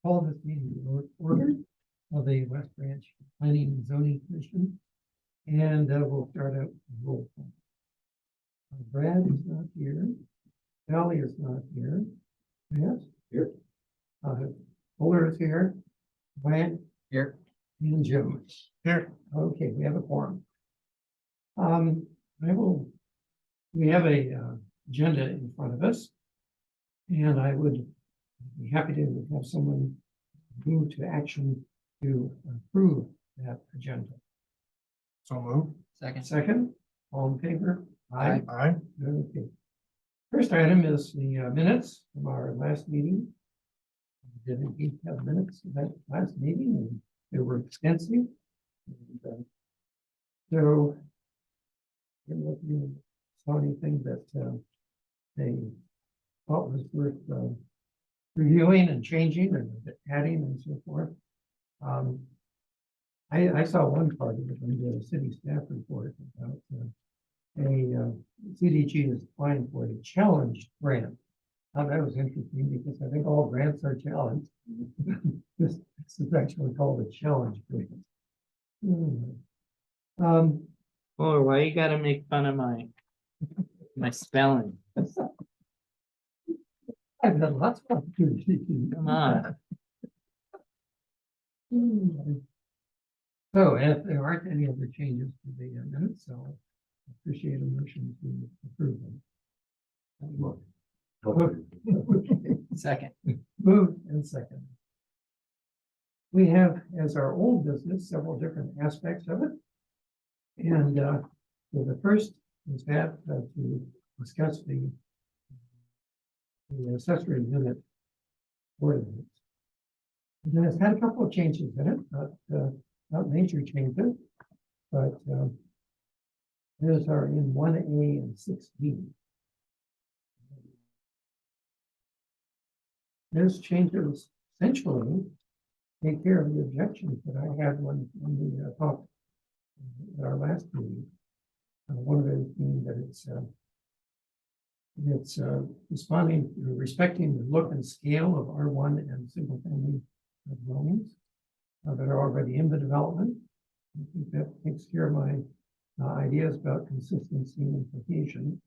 call this meeting to order of the West Branch Planning and Zoning Commission. And we'll start out with roll call. Brad is not here. Sally is not here. Yes? Here. Fuller is here. Brian? Here. And Joe? Here. Okay, we have a quorum. We have a agenda in front of us. And I would be happy to have someone move to action to approve that agenda. So move. Second, all in favor? Aye. Okay. First item is the minutes from our last meeting. We did indeed have minutes of that last meeting, and they were extensive. And, so, I don't know if you saw anything that they thought was worth reviewing and changing and adding and so forth. I saw one part of it in the city staff report about CDG is applying for a challenge grant. Now that was interesting because I think all grants are challenged. This is actually called a challenge grant. Oh, why you gotta make fun of my spelling? I've had lots of opportunities. Come on. So if there aren't any other changes to the minutes, I'll appreciate a motion to approve them. Second. Moved and second. We have as our old business several different aspects of it. And so the first is that to discuss the accessory unit ordinance. And it's had a couple of changes in it, not major changes, but those are in 1A and 6B. Those changes essentially take care of the objections that I had when we talked at our last meeting. One of those being that it's respecting the look and scale of R1 and single family dwellings that are already in the development. I think that takes care of my ideas about consistency and cohesion.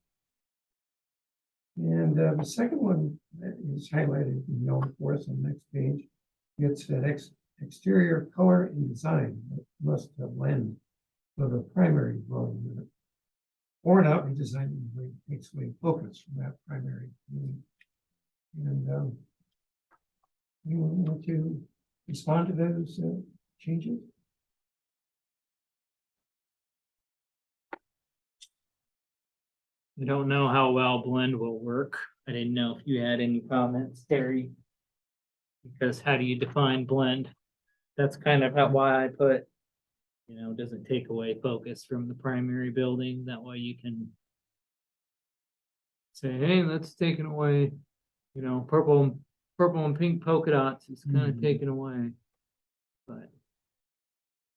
And the second one that is highlighted in yellow for us on the next page. It's that exterior color and design that must blend with the primary dwelling unit, or not be designed in a way that takes away focus from that primary unit. And anyone want to respond to those changes? I don't know how well blend will work. I didn't know if you had any comments, Terry. Because how do you define blend? That's kind of why I put, doesn't take away focus from the primary building. That way you can say, hey, that's taken away, purple and pink polka dots is kind of taken away. But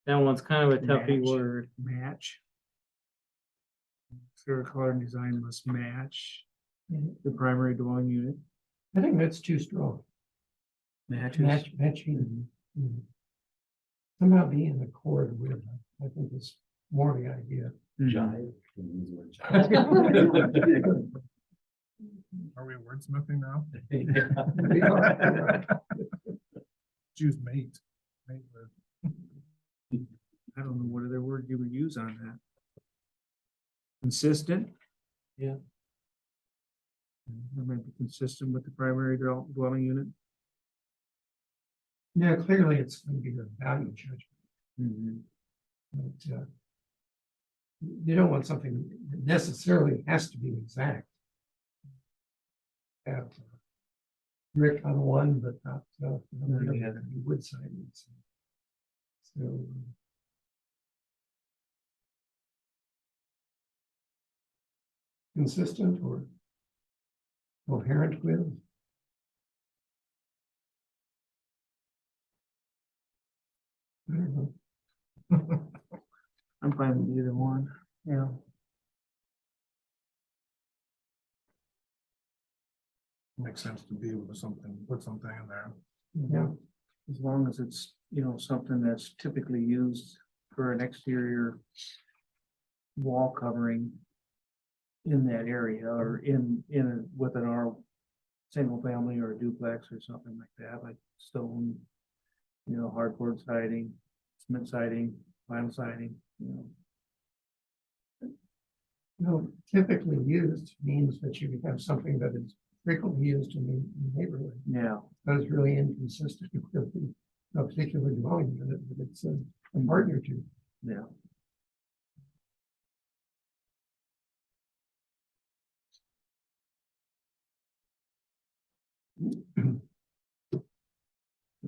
that one's kind of a toughy word. Match. Exterior color and design must match the primary dwelling unit. I think that's too strong. Matching. Somehow being in accord with, I think is more the idea. Jive. Are we wordsmithing now? We are. Choose mate. Mate with. I don't know what other word you would use on that. Consistent. Yeah. That might be consistent with the primary dwelling unit. Yeah, clearly it's going to be a value judgment. But you don't want something that necessarily has to be exact. Have brick on one, but not the other, wood siding. So consistent or coherent with. I don't know. I'm fine with either one. Yeah. Makes sense to be able to put something in there. Yeah. As long as it's, something that's typically used for an exterior wall covering in that area or with an R single family or a duplex or something like that, like stone, hardboard siding, cement siding, vinyl siding, Typically used means that you have something that is frequently used in the neighborhood. Yeah. That is really inconsistent with a particular dwelling unit, but it's a partner to. Yeah.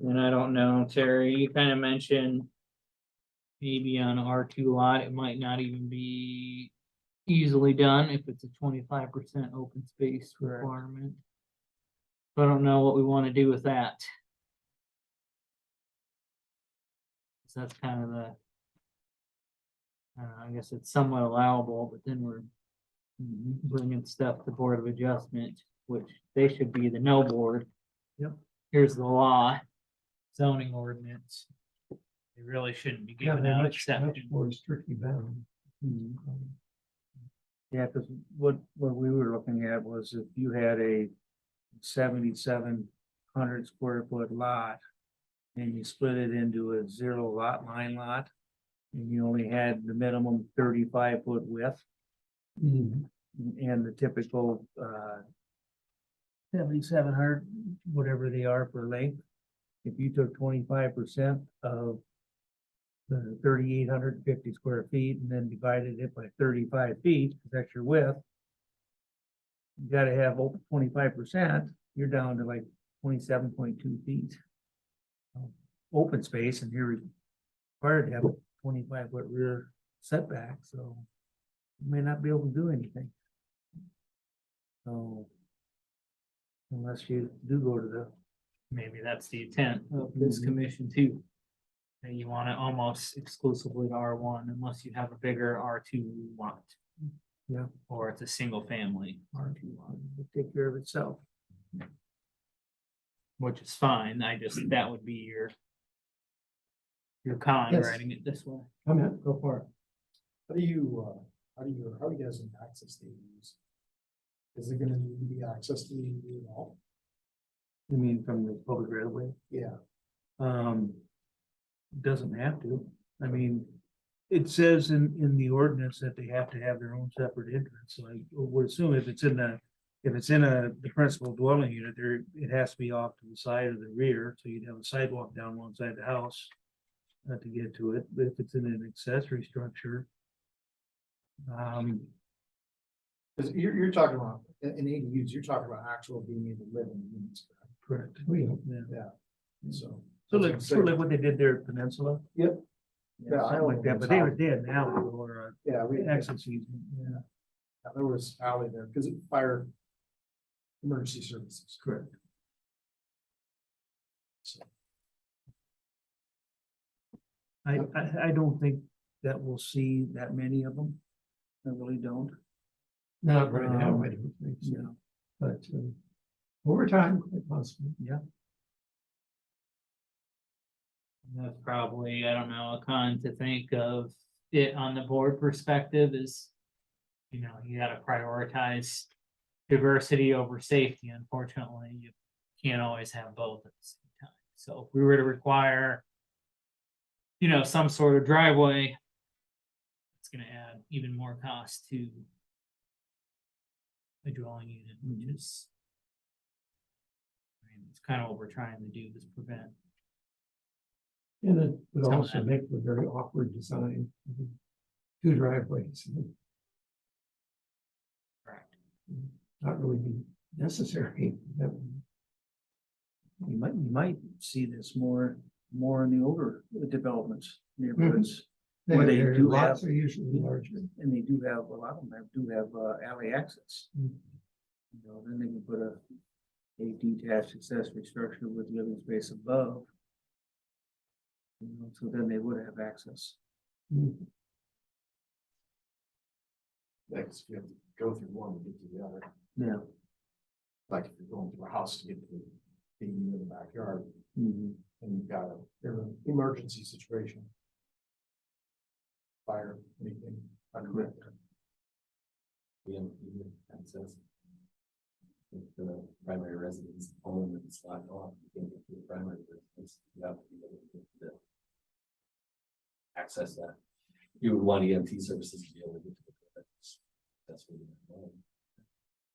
And I don't know, Terry, you kind of mentioned maybe on R2 lot, it might not even be easily done if it's a 25% open space Correct. requirement. So I don't know what we want to do with that. So that's kind of the, I guess it's somewhat allowable, but then we're bringing stuff to Board of Adjustment, which they should be the no board. Yep. Here's the law, zoning ordinance. They really shouldn't be Yeah, giving they're out much exceptions. more strictly bound. Yeah, because what we were looking at was if you had a 7,700 square foot lot and you split it into a 0 lot line lot, and you only had the minimum 35-foot width Mhm. and the typical 7,700, whatever they are per length. If you took 25% of the 3,850 square feet and then divided it by 35 feet, because that's your width, you gotta have 25%, you're down to like 27.2 feet of open space, and you're required to have a 25-foot rear setback, so you may not be able to do anything. So unless you do go to the, Maybe that's the intent of this commission too. And you want it almost exclusively to R1 unless you have a bigger R2 lot. Yeah. Or it's a single family R2 lot, take care of itself. which is fine. That would be your con Yes. writing it this way. Come in, go for it. How do you guys access the ADUs? Is it gonna need to be accessed to the ADU at all? You mean from the public right of way? Yeah. Doesn't have to. I mean, it says in the ordinance that they have to have their own separate entrance, so I would assume if it's in the principal dwelling unit, it has to be off to the side or the rear, so you'd have a sidewalk down one side of the house to get to it, but if it's in an accessory structure. Cause you're talking about, in ADUs, you're talking about actual being able to live in the units, Correct. We, yeah, so. So like, sort of like what they did there at Peninsula. Yep. Yeah, I something like know that, but they had an alley how- or Yeah, an access easement, yeah. there was alley there, cause it fire emergency services. Correct. So, I don't think that we'll see that many of them. I really don't. not right now, I don't think so, Yeah. but over time, quite possibly. Yeah. That's probably, I don't know, a con to think of it on the board perspective is, you gotta prioritize diversity over safety. Unfortunately, you can't always have both at the same time. So if we were to require, some sort of driveway, it's gonna add even more cost to the dwelling unit, which is, it's kind of what we're trying to do, is prevent. And it would Some of also that. make a very awkward design. Two driveways, Correct. not really be necessary. That You might see this more in the older developments, neighborhoods, Where they their do lots have- are usually larger. and they do have, a lot of them do have alley access. Mm. Then they can put a detached accessory structure with living space above. So then they would have access. Mm. Next, you have to go through one to get to the other, Yeah. like if you're going through a house to get to the ADU in the backyard, Mhm. and you've got an emergency situation. Fire, anything. Correct. Access. If the primary residence home and it's locked off, you can't get to the primary residence, you have to be able to access that. You would want EMT services to be able to get to the residence. That's what you.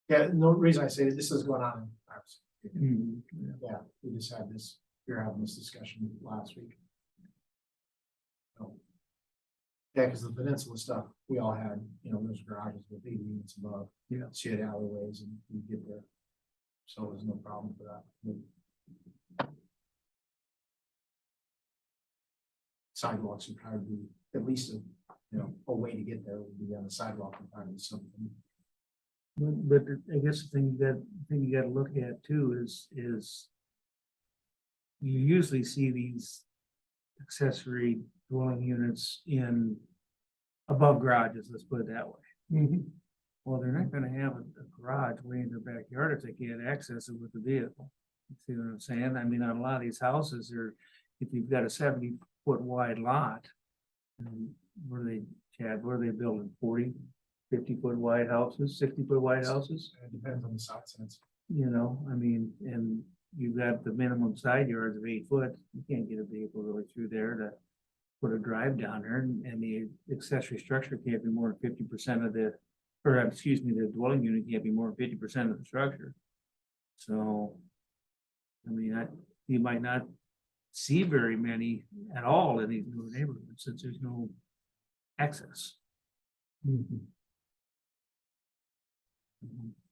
Yeah, no reason I say that this is going on in ours. Mhm. Yeah, we just had this, we were having this discussion last week. So, yeah, because the peninsula stuff, we all had, those garages with 80 units above. Yeah. So you had alleyways and you get there. So there's no problem for that. Sidewalks would probably be at least a way to get there would be on the sidewalk and probably something. But I guess the thing you gotta look at too is you usually see these accessory dwelling units in above garages, let's put it that way. Mhm. Well, they're not gonna have a garage way in their backyard if they can't access it with the vehicle. You see what I'm saying? I mean, on a lot of these houses, if you've got a 70-foot wide lot, where are they building 40, 50-foot wide houses, 60-foot wide houses? It depends on the size sense. I mean, and you've got the minimum side yards of 8 foot, you can't get a vehicle really through there to put a drive down there, and the accessory structure can't be more than 50% of the, the dwelling unit can't be more than 50% of the structure. So, I mean, you might not see very many at all in these new neighborhoods since there's no access. Mhm.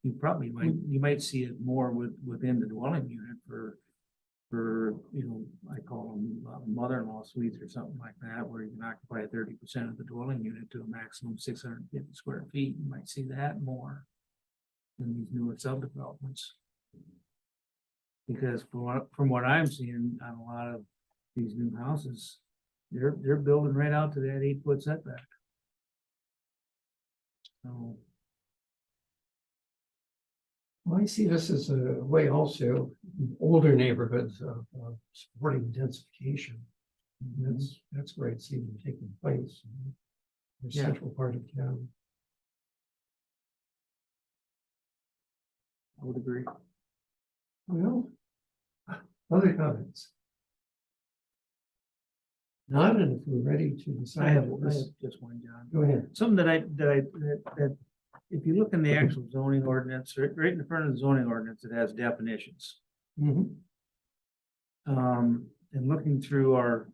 You might see it more within the dwelling unit for, I call them mother-in-law suites or something like that, where you can occupy 30% of the dwelling unit to a maximum 650 square feet. You might see that more in these newer subdevelopments. Because from what I'm seeing on a lot of these new houses, they're building right out to that 8-foot setback. So. Well, I see this as a way also, in older neighborhoods of supporting densification. And that's where I see them taking place. In the Yeah. central part of town. I would agree. Well, other comments? Not, and if we're ready to I decide. have this- just one, John. Go ahead. Something that if you look in the actual zoning ordinance, right in the front of the zoning ordinance, it has definitions. Mhm. And looking through our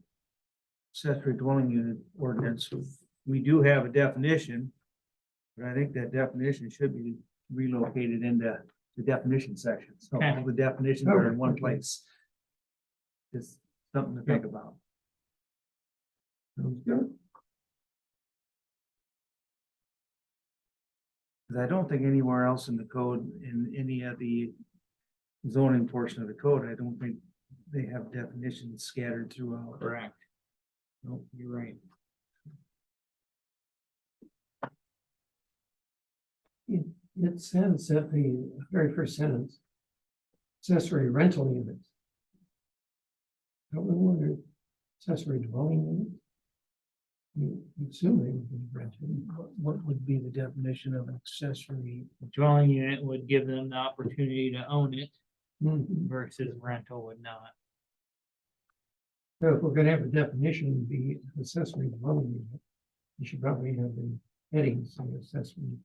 accessory dwelling unit ordinance, we do have a definition. But I think that definition should be relocated into the definition section. So all the definitions are in one place. Just something to think about. Sounds good. Because I don't think anywhere else in the code, in any of the zoning portion of the code, I don't think they have definitions scattered throughout. Correct. Nope, you're right. It says that the very first sentence, accessory rental units. Don't we wonder, accessory dwelling unit? You assume they would be rented. What would be the definition of an accessory? The dwelling unit would give them the opportunity to own it Mhm. versus rental would not. So if we're gonna have a definition, it'd be accessory dwelling unit, you should probably have the headings on accessory.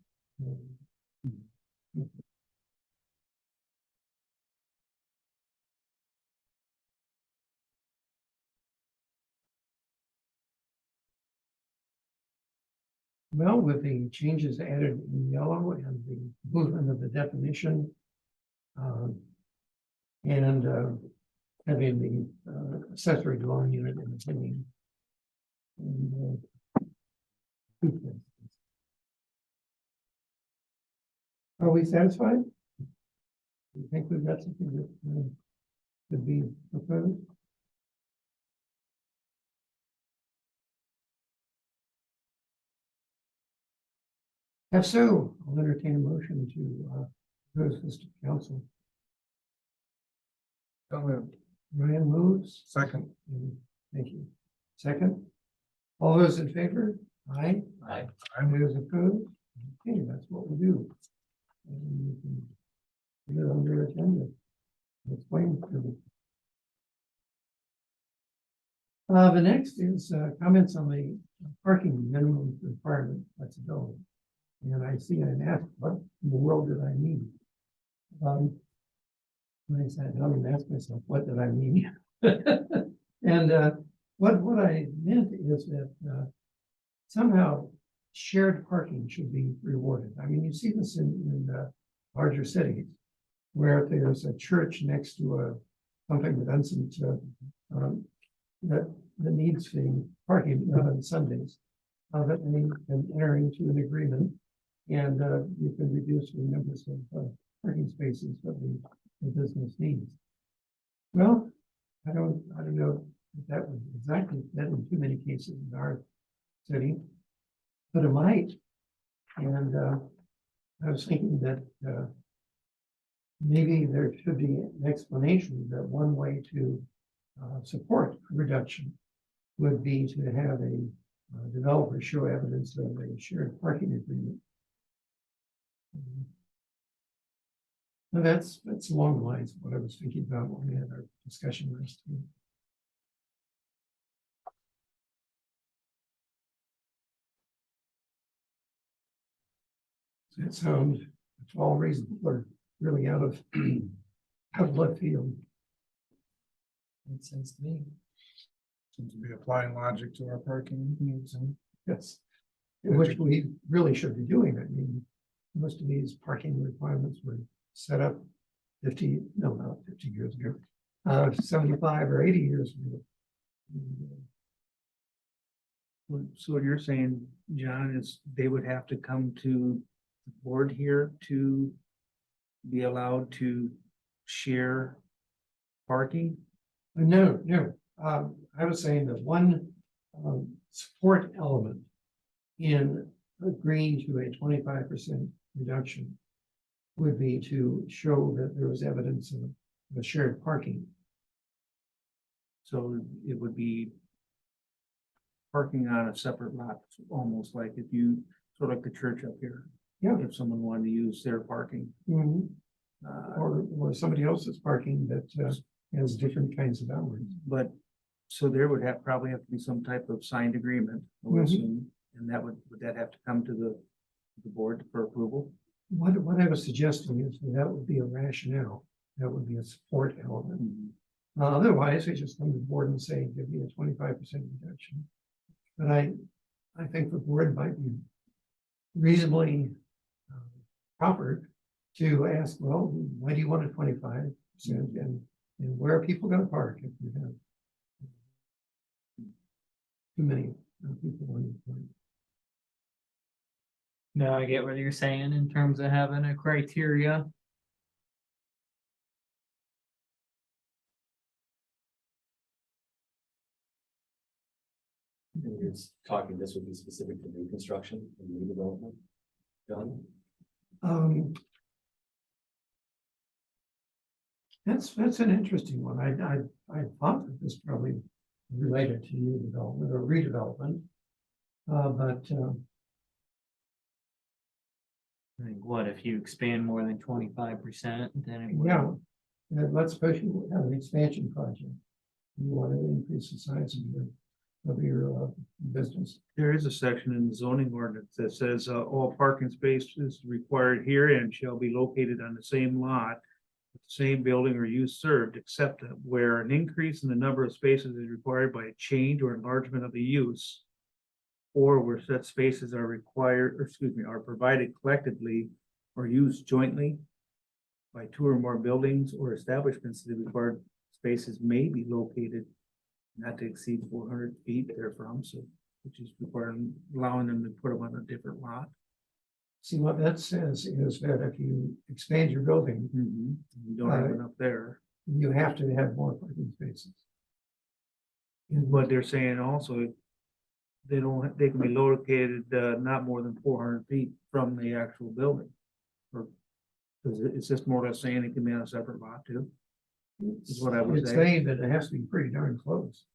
Well, with the changes added in yellow and the movement of the definition. And having the accessory dwelling unit in the heading. And, are we satisfied? You think we've got something that could be proposed? If so, I'll entertain a motion to propose this to council. Ryan moves. Second. Thank you. Second. All those in favor? Aye. Aye. Those opposed? Okay, that's what we do. And we can put it on your agenda. Explain to me. The next is comments on the parking minimum requirement flexibility. And I see I'm asked, what in the world did I mean? When I sat down and asked myself, what did I mean? And what I meant is that somehow shared parking should be rewarded. I mean, you see this in larger cities where there's a church next to something with Vincent that needs the parking on Sundays. That they can enter into an agreement and you can reduce the numbers of parking spaces that the business needs. Well, I don't know if that would exactly fit in too many cases in our city, but it might. And I was thinking that maybe there should be an explanation that one way to support reduction would be to have a developer show evidence of a shared parking agreement. And that's along the lines of what I was thinking about when we had our discussion last week. Does that sound at all reasonable or really out of left field? Makes sense to me. Seems to be applying logic to our parking needs and. Yes. Which we really should be doing. I mean, most of these parking requirements were set up not 50 years ago, 75 or 80 years ago. So what you're saying, John, is they would have to come to the board here to be allowed to share parking? No. I was saying that one support element in agreeing to a 25% reduction would be to show that there was evidence of the shared parking. So it would be parking on a separate lot, almost like if you, sort of like the church up here. Yeah. If someone wanted to use their parking. Or somebody else's parking that has different kinds of hours. But, so there would probably have to be some type of signed agreement, I would Mhm. assume, and would that have to come to the board for approval? What I was suggesting is that would be a rationale, that would be a support element. Otherwise, they just come to the board and say, give me a 25% reduction. But I think the board might be reasonably proper to ask, well, why do you want a 25%? And where are people going to park if you have too many people on the point? No, I get what you're saying in terms of having a criteria. And you're talking, this would be specific to new construction and new development. John? That's an interesting one. I thought that this probably related to new development or redevelopment. But I think what if you expand more than 25%, then it would. yeah, let's suppose you have an expansion project. You want to increase the size of your business. There is a section in the zoning ordinance that says all parking spaces required herein shall be located on the same lot, same building or use served, except where an increase in the number of spaces is required by a change or enlargement of the use, or where such spaces are required, are provided collectively or used jointly by two or more buildings or establishments. The required spaces may be located not to exceed 400 feet therefrom, so which is requiring, allowing them to put them on a different lot. See, what that says is that if you expand your building, You don't have enough there. you have to have more parking spaces. But they're saying also, they can be located not more than 400 feet from the actual building. Or, because it's just more or less saying it can be on a separate lot too. Is what I would It's say. saying that it has to be pretty darn close.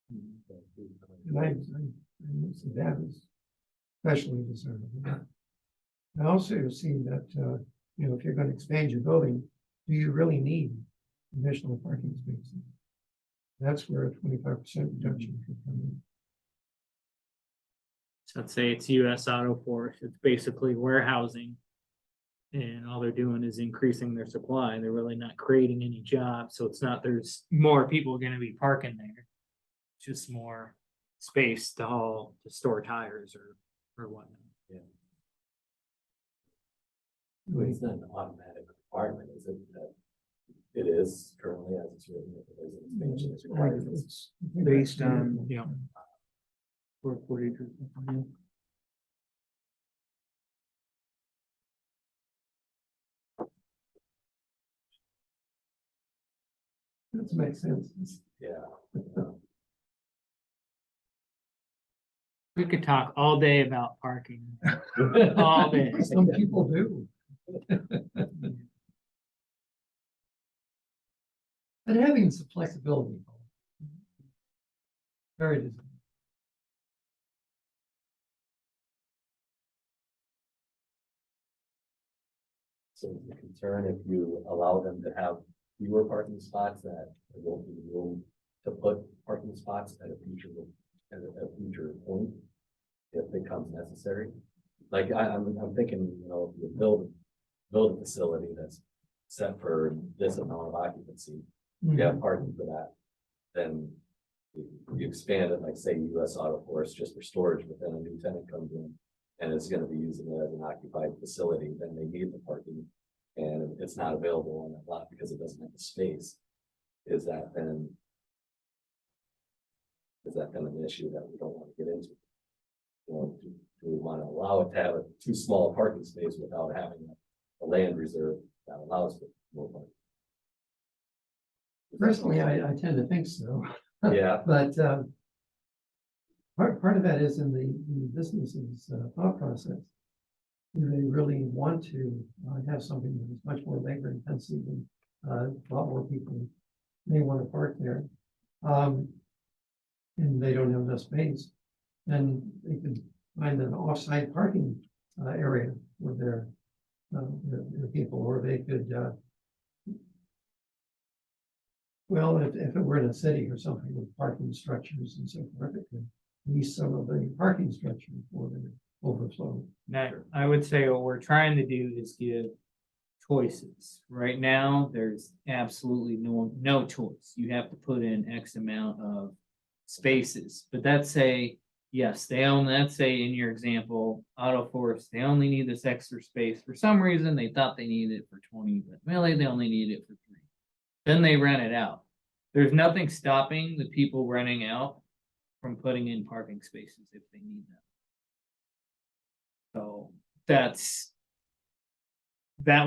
And I see that as especially desirable. I also see that, if you're gonna expand your building, do you really need additional parking spaces? That's where a 25% reduction could come in. So let's say it's US Auto Force, it's basically warehousing. And all they're doing is increasing their supply, they're really not creating any jobs, so it's not, there's more people gonna be parking there. Just more space to haul, to store tires or whatnot. It's not an automatic requirement, is it? That it is currently as it's written, if there's an expansion, it's required. It's Based on- Yeah. Square footage or something. That makes sense. Yeah. We could talk all day about parking. All day. Some people do. But having some flexibility. Very desirable. So is the concern if you allow them to have fewer parking spots, that there won't be room to put parking spots at a future point? If it becomes necessary, like I'm thinking, if you build a facility that's set for this amount of occupancy, you have parking for that. Then you expand it, like say US Auto Force just for storage, but then a new tenant comes in and is gonna be using it as an occupied facility, then they need the parking. And it's not available on that lot because it doesn't have the space. Is that then an issue that we don't want to get into? Do we want to allow it to have a too small a parking space without having a land reserve that allows for more parking? Personally, I tend to think so. Yeah, But part of that is in the business's thought process. Do they really want to have something that is much more labor intensive and a lot more people may want to park there? And they don't have enough space, then they could find an off-site parking area for their people, or they could well, if it were in a city or something with parking structures and so forth, it could lease some of the parking structure for the overflow. Now, I would say what we're trying to do is give choices. Right now, there's absolutely no choice. You have to put in X amount of spaces, but that's say, yes, let's say in your example, Auto Force, they only need this extra space. For some reason, they thought they needed it for 20, but really they only need it for 3. Then they rent it out. There's nothing stopping the people renting out from putting in parking spaces if they need them. So that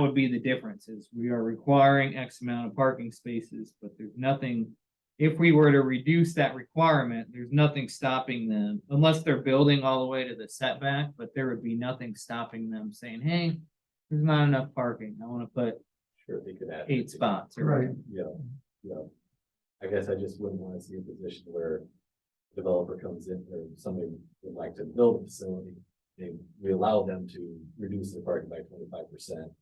would be the difference, is we are requiring X amount of parking spaces, but there's nothing. If we were to reduce that requirement, there's nothing stopping them, unless they're building all the way to the setback, but there would be nothing stopping them saying, hey, there's not enough parking. I want to put sure, they could add 8 spots. or Right. Yeah. I guess I just wouldn't want to see a position where developer comes in or somebody would like to build a facility. We allow them to reduce the parking by 25%.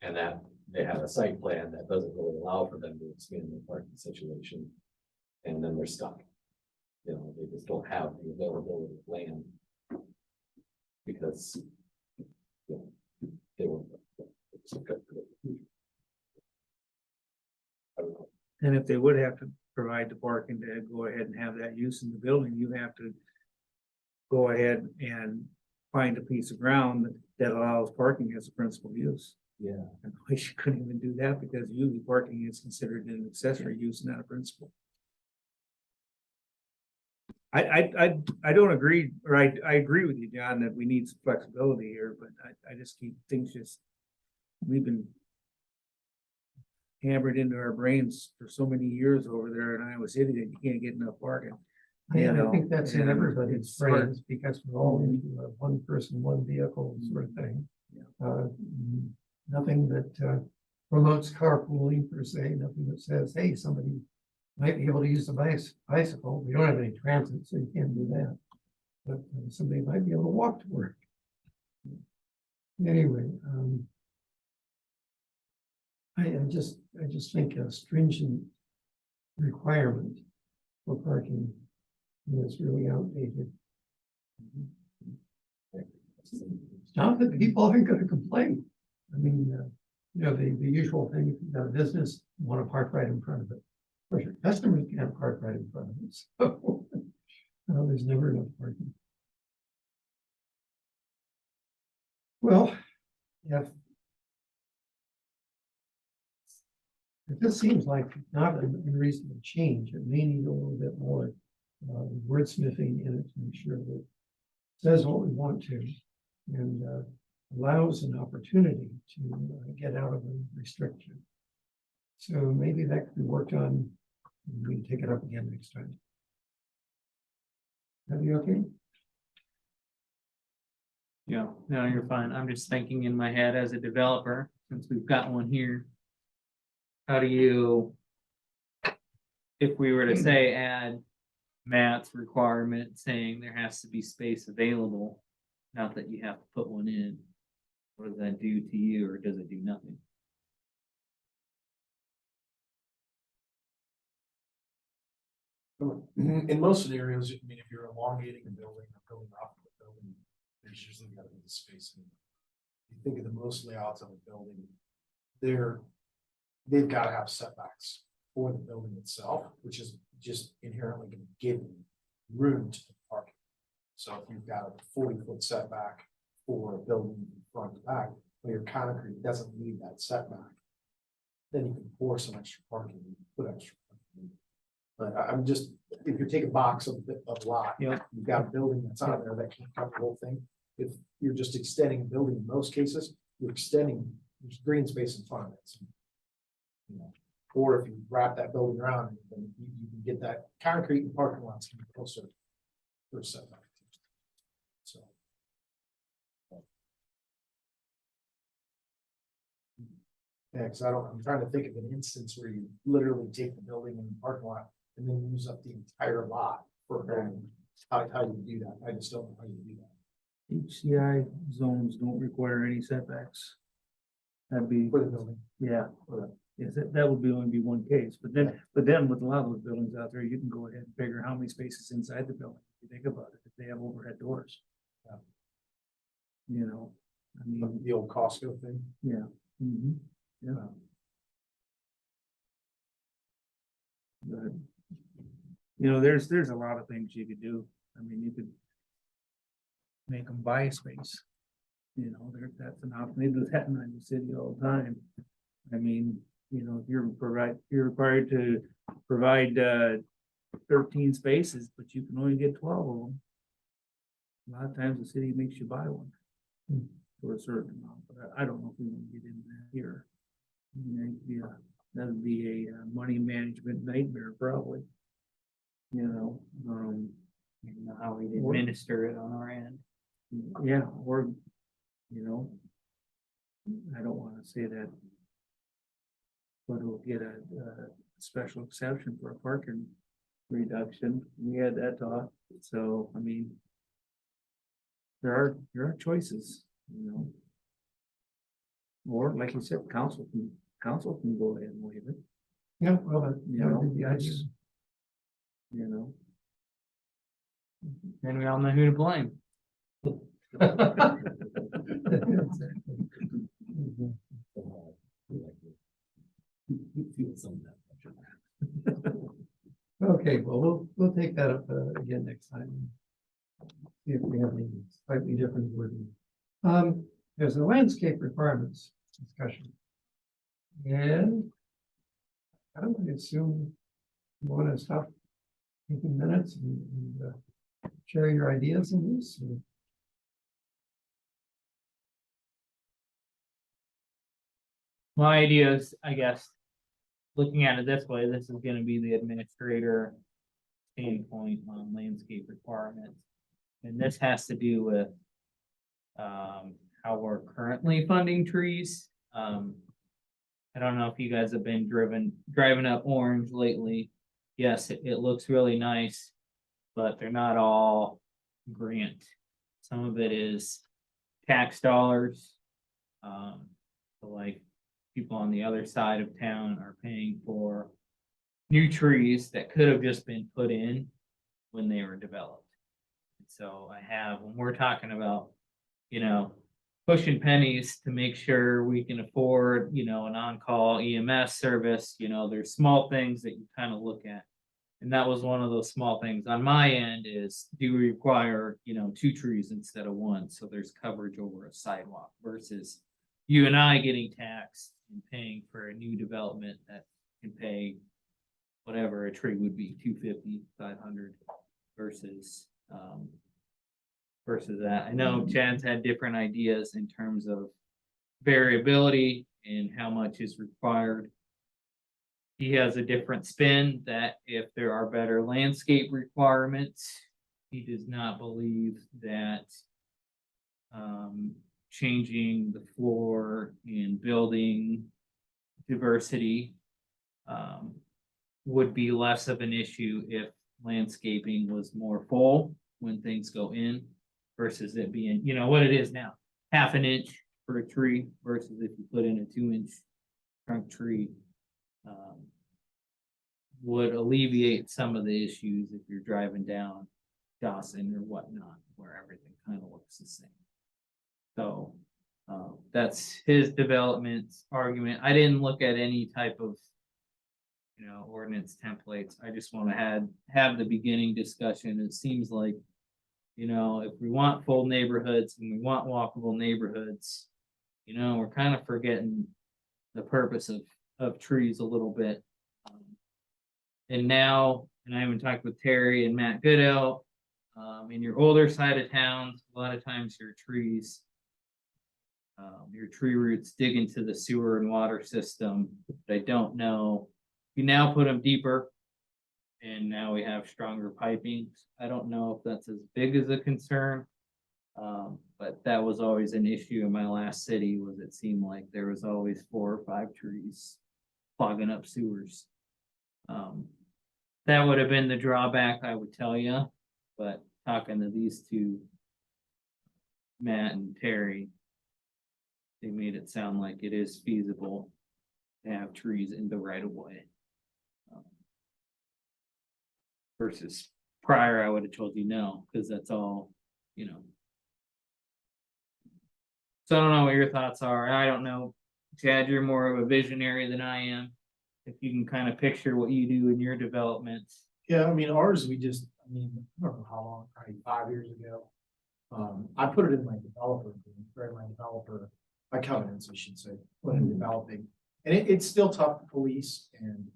And that they have a site plan that doesn't really allow for them to expand their parking situation. And then they're stuck. They just don't have the availability of land. Because they won't. I don't know. And if they would have to provide the parking to go ahead and have that use in the building, you have to go ahead and find a piece of ground that allows parking as a principal use. Yeah. And you couldn't even do that because usually parking is considered an accessory use, not a principal. I don't agree, or I agree with you, John, that we need some flexibility here, but I just keep things we've been hammered into our brains for so many years over there in Iowa City that you can't get enough parking. I think that's in and everybody's it's hard. brains because we're all into a one person, one vehicle sort of thing. Yeah. Nothing that promotes carpooling per se, nothing that says, hey, somebody might be able to use the bicycle. We don't have any transit, so you can't do that. But somebody might be able to walk to work. Anyway, I just think a stringent requirement for parking is really outdated. It's not that people aren't gonna complain. I mean, you know, the usual thing, if you've got a business, you wanna park right in front of it. Of course, your customers can't park right in front of it, so there's never enough parking. Well, if this seems like not an unreasonable change, it may need a little bit more wordsmithing in it to make sure that it says what we want to and allows an opportunity to get out of a restriction. So maybe that could be worked on, and we can take it up again next time. Are you okay? Yeah, no, you're fine. I'm just thinking in my head as a developer, since we've got one here. How do you? If we were to say add Matt's requirement saying there has to be space available, not that you have to put one in. What does that do to you, or does it do nothing? In most scenarios, I mean, if you're elongating a building or building off of a building, there's usually gotta be the space. You think of the most layouts of a building, they've gotta have setbacks for the building itself, which is just inherently gonna give you room to park. So if you've got a 40-foot setback for a building from front to back, but your concrete doesn't need that setback, then you can pour some extra parking, and put extra parking. But I'm just, if you take a box of lot, Yep. you've got a building that's on there that can't cover the whole thing. If you're just extending a building, in most cases, you're extending, there's green space in front of it. So, you know, or if you wrap that building around, then you can get that concrete and parking lots can be closer for a setback. So. Yeah, because I'm trying to think of an instance where you literally take the building and the parking lot and then use up the entire lot for a building. How you do that? I just don't know how you do that HCI zones don't require any setbacks. That'd be, for the building. yeah, yes, that would be only be one case, but then with a lot of those buildings out there, you can go ahead and figure how many spaces inside the building, if you think about it, if they have overhead doors. Yeah. You know, I mean, The old Costco thing. yeah. Mhm. Yeah. But, you know, there's a lot of things you could do. I mean, you could make them buy space. You know, that's an option. They do that in the city all the time. I mean, you know, you're required to provide 13 spaces, but you can only get 12 of them. A lot of times the city makes you buy one for a certain amount, but I don't know if we want to get into that here. Yeah, that'd be a money management nightmare, probably. You know, You know how we administer it on our end. yeah, or, you know, I don't want to say that, but we'll get a special exception for a parking reduction. We had that talk, so, I mean, there are choices, you know. Or like you said, council can go ahead and waive it, Yeah, well, that you would know, be the idea. you know. Then we all know who to blame. Exactly. Mhm. Okay, well, we'll take that up again next time. See if we have any slightly different wording. There's a landscape requirements discussion. And I don't assume you want to stop taking minutes and share your ideas in this. Or- My idea is, I guess, looking at it this way, this is gonna be the administrator standpoint on landscape requirements. And this has to do with how we're currently funding trees. I don't know if you guys have been driving up Orange lately. Yes, it looks really nice, but they're not all grant. Some of it is tax dollars. So like people on the other side of town are paying for new trees that could have just been put in when they were developed. So when we're talking about, pushing pennies to make sure we can afford, an on-call EMS service, there's small things that you kind of look at. And that was one of those small things on my end is, do we require, 2 trees instead of 1? So there's coverage over a sidewalk versus you and I getting taxed and paying for a new development that can pay whatever a tree would be, 250, 500 versus that. I know Chad's had different ideas in terms of variability and how much is required. He has a different spin that if there are better landscape requirements, he does not believe that changing the floor and building diversity would be less of an issue if landscaping was more full when things go in versus it being, what it is now, 1/2 inch for a tree versus if you put in a 2-inch trunk tree. Would alleviate some of the issues if you're driving down Dawson or whatnot, where everything kind of looks the same. So that's his development argument. I didn't look at any type of ordinance templates. I just want to have the beginning discussion. It seems like, if we want full neighborhoods and we want walkable neighborhoods, we're kind of forgetting the purpose of trees a little bit. And I haven't talked with Terry and Matt Goodell, in your older side of towns, a lot of times your trees, your tree roots dig into the sewer and water system. I don't know. You now put them deeper and now we have stronger piping. I don't know if that's as big as a concern. But that was always an issue in my last city was it seemed like there was always 4 or 5 trees clogging up sewers. That would have been the drawback, I would tell you, but talking to these two, Matt and Terry, they made it sound like it is feasible to have trees in the right of way. Versus prior, I would have told you no, because that's all, So I don't know what your thoughts are. I don't know, Chad, you're more of a visionary than I am. If you can kind of picture what you do in your developments. Yeah, I mean, ours, I don't know how long, probably 5 years ago. I put it in my developer, my covenants, I should say, when I'm developing. And it's still tough to police and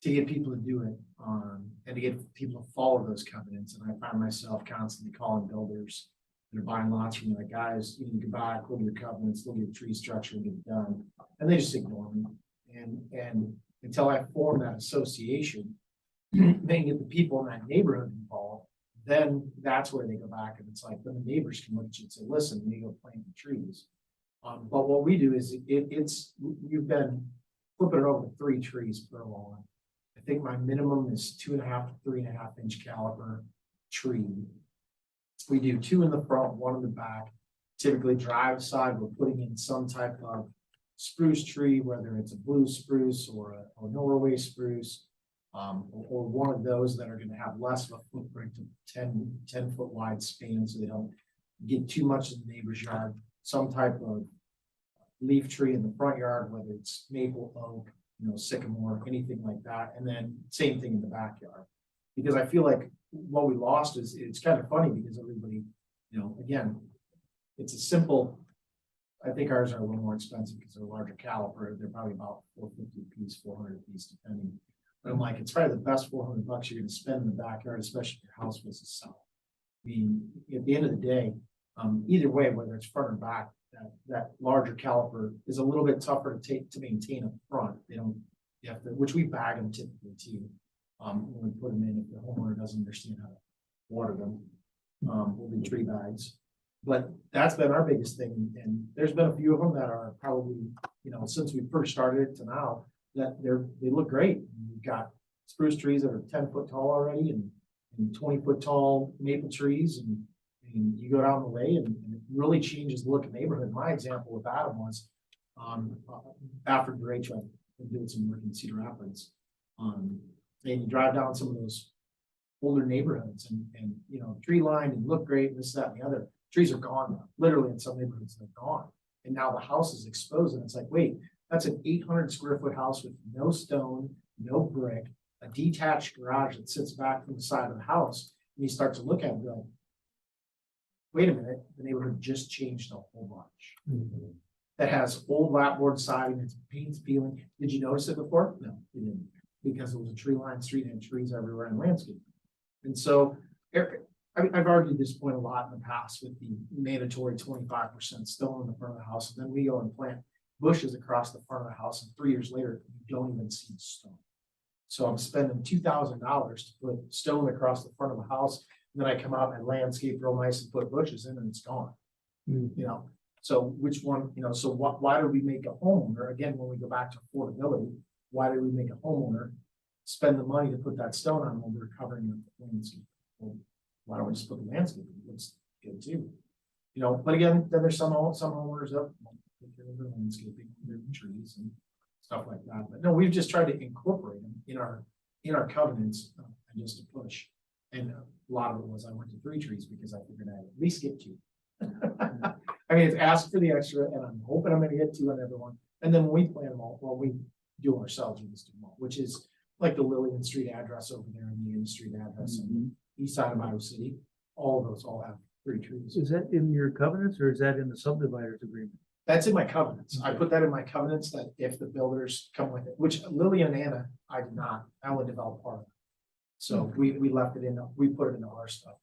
to get people to do it, and to get people to follow those covenants. And I find myself constantly calling builders that are buying lots from me, like, guys, you need to go back, look at your covenants, look at your tree structure and get it done. And they just ignore me. And until I form that association, then get the people in that neighborhood involved, then that's where they go back. And it's like, then the neighbors can look at you and say, listen, we go plant the trees. But what we do is we've been flipping it over 3 trees per lawn. I think my minimum is 2.5 to 3.5 inch caliber tree. We do 2 in the front, 1 in the back. Typically drive side, we're putting in some type of spruce tree, whether it's a blue spruce or a Norway spruce, or one of those that are going to have less of a footprint of 10 foot wide span, so they don't get too much in the neighbor's yard. Some type of leaf tree in the front yard, whether it's maple, oak, sycamore, anything like that. And then same thing in the backyard, because I feel like what we lost is, it's kind of funny because everybody, again, it's a simple. I think ours are a little more expensive because they're larger caliber. They're probably about $450 a piece, $400 a piece, depending. But I'm like, it's probably the best $400 you're going to spend in the backyard, especially if your house was to sell. I mean, at the end of the day, either way, whether it's front or back, that larger caliper is a little bit tougher to maintain up front. You have to, which we bag them typically too. When we put them in, if the homeowner doesn't understand how to water them, we'll do tree bags. But that's been our biggest thing, and there's been a few of them that are probably you know, since we first started it to now, that they look great. We've got spruce trees that are 10 foot tall already and 20 foot tall maple trees and you go down the way and it really changes the look of the neighborhood. My example with Adam was, after Rachel, I've been doing some work in Cedar Rapids. And you drive down some of those older neighborhoods and, you know, tree lined and look great, this, that, and the other. Trees are gone now, literally in some neighborhoods, they're gone. And now the house is exposed and it's like, wait, that's an 800 square foot house with no stone, no brick, a detached garage that sits back from the side of the house. And you start to look at it and go, wait a minute, the neighborhood just changed a whole bunch. That has old lapboard siding, it's paint's peeling. Did you notice it before? No, you didn't. Because it was a tree lined street and trees everywhere in landscape. And so I've argued this point a lot in the past with the mandatory 25% stone in the front of the house. And then we go and plant bushes across the front of the house. And 3 years later, you don't even see the stone. So I'm spending $2,000 to put stone across the front of the house. And then I come out and landscape real nice and put bushes in and it's gone. You know, so which one, you know, so why do we make a homeowner, again, when we go back to affordability, why do we make a homeowner spend the money to put that stone on when we're covering the landscape? Well, why don't we just put the landscape? It looks good too. You know, but again, then there's some homeowners that take care of their landscaping, their trees and stuff like that. But no, we've just tried to incorporate them in our covenants and just to push. And a lot of it was I went to 3 trees because I figured I'd at least get 2. I mean, it's asked for the extra and I'm hoping I'm gonna get 2 on everyone. And then when we plan them all, well, we do them ourselves, we just do them all, which is like the Lillian Street address over there and the Union Street address on the east side of Iowa City. All of those all have 3 trees. Is that in your covenants or is that in the subdividers agreement? That's in my covenants. I put that in my covenants that if the builders come with it, which Lillian and Anna, I did not, I only developed part of it. So we left it in, we put it into our stuff,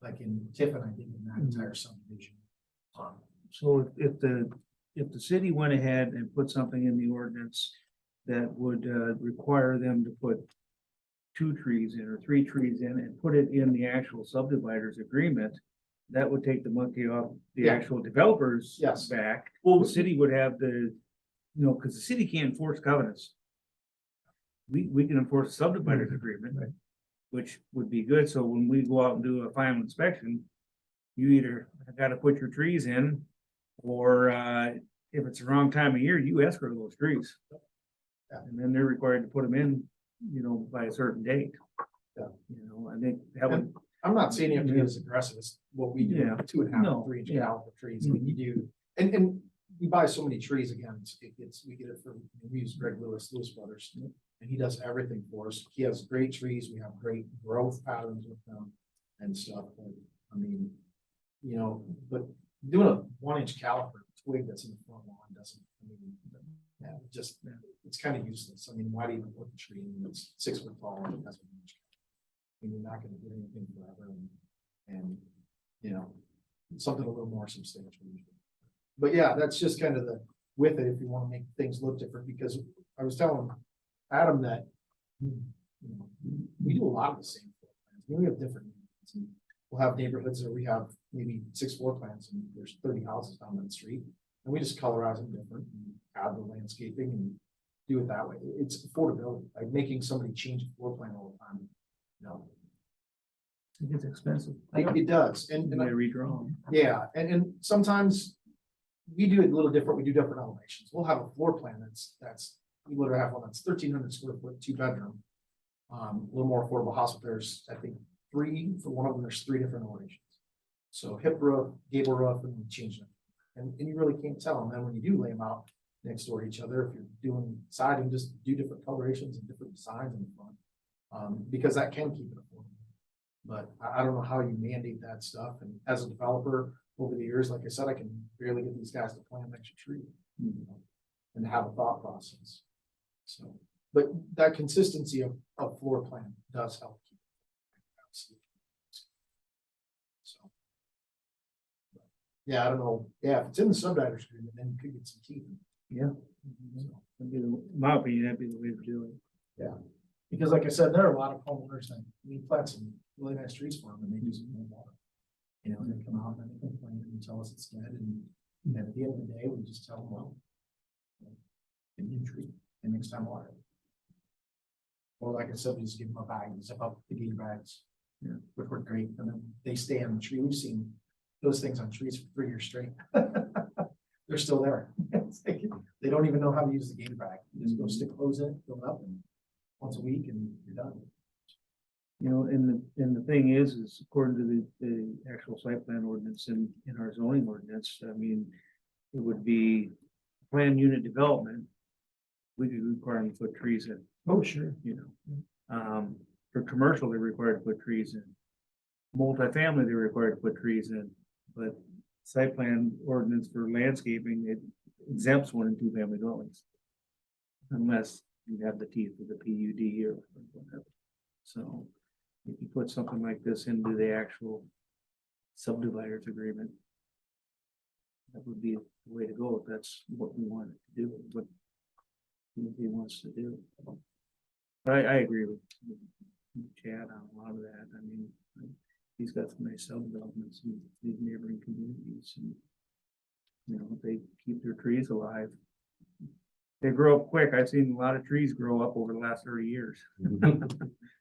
like in Tiffin, I did in that entire subdivision. So if the city went ahead and put something in the ordinance that would require them to put 2 trees in or 3 trees in and put it in the actual subdividers agreement, that would take the monkey off the Yeah. actual developers Yes. back. Well, The city would have the, you know, because the city can't enforce covenants. We can enforce a subdividers agreement, Right. which would be good. So when we go out and do a final inspection, you either gotta put your trees in, or if it's the wrong time of year, you escrow those trees. Yeah. And then they're required to put them in, you know, by a certain date. Yeah. You know, I think that would, I'm not saying you have to be as aggressive as what we do, Yeah. 2.5, No, 3 inch yeah. caliber trees. I mean, you do, and we buy so many trees again, we get it from, we use Greg Lewis Brothers. And he does everything for us. He has great trees. We have great growth patterns with them and stuff. But, I mean, you know, but doing a 1-inch caliper twig that's in the front lawn doesn't, I mean, yeah, it's kind of useless. I mean, why do you even put the tree in that's 6 foot tall and it has 1 inch? I mean, you're not gonna get anything forever and, you know, something a little more substantial. But yeah, that's just kind of the with it if you want to make things look different, because I was telling Adam that, you know, we do a lot of the same floor plans. I mean, we have different neighborhoods, and we'll have neighborhoods that we have maybe 6 floor plans and there's 30 houses down that street. And we just colorize them different and add the landscaping and do it that way. It's affordability, like making somebody change a floor plan all the time. You know, it gets expensive. it does. And They redraw them. yeah, and sometimes we do it a little different. We do different elevations. We'll have a floor plan that's we literally have one that's 1,300 square foot, 2-bedroom. A little more affordable house, but there's, I think, 3 for one of them. There's 3 different elevations. So hip roof, gable roof, and we change them. And you really can't tell. And then when you do lay them out next door to each other, if you're doing siding, just do different colorations and different designs in the front, because that can keep it affordable. But I don't know how you mandate that stuff. And as a developer over the years, like I said, I can barely get these guys to plant an extra tree, you know, and have a thought process. So, but that consistency of floor plan does help keep it. So. Yeah, I don't know. Yeah, if it's in the subdividers agreement, then you could get some teeth. Yeah. So, In my opinion, that'd be the way to do it. because like I said, there are a lot of homeowners that we plant some really nice trees for them and they do some more water. You know, they come out and they complain and tell us it's dead. And at the end of the day, we just tell them, well, and new tree, and next time water. Or like I said, we just give them a bag, and zip up the gator bags. Yeah. Which work great, and then they stay on the tree, we've seen those things on trees for 3 years straight. They're still there. It's like, they don't even know how to use the gator bag, you just go stick hose in it, fill it up, and once a week, and you're done. You know, and the thing is according to the actual site plan ordinance in our zoning ordinance, I mean, it would be planned unit development. We could require them to put trees in, Oh, sure. you know. For commercial, they're required to put trees in. Multifamily, they're required to put trees in, but site plan ordinance for landscaping, it exempts 1 and 2 family dwellings. Unless you have the teeth of the PUD or whatever. So if you put something like this into the actual subdividers agreement, that would be the way to go if that's what we wanted to do, what he wants to do. But I agree with Chad on a lot of that. I mean, he's got some nice sub-developments in these neighboring communities, and you know, they keep their trees alive. They grow up quick. I've seen a lot of trees grow up over the last 30 years.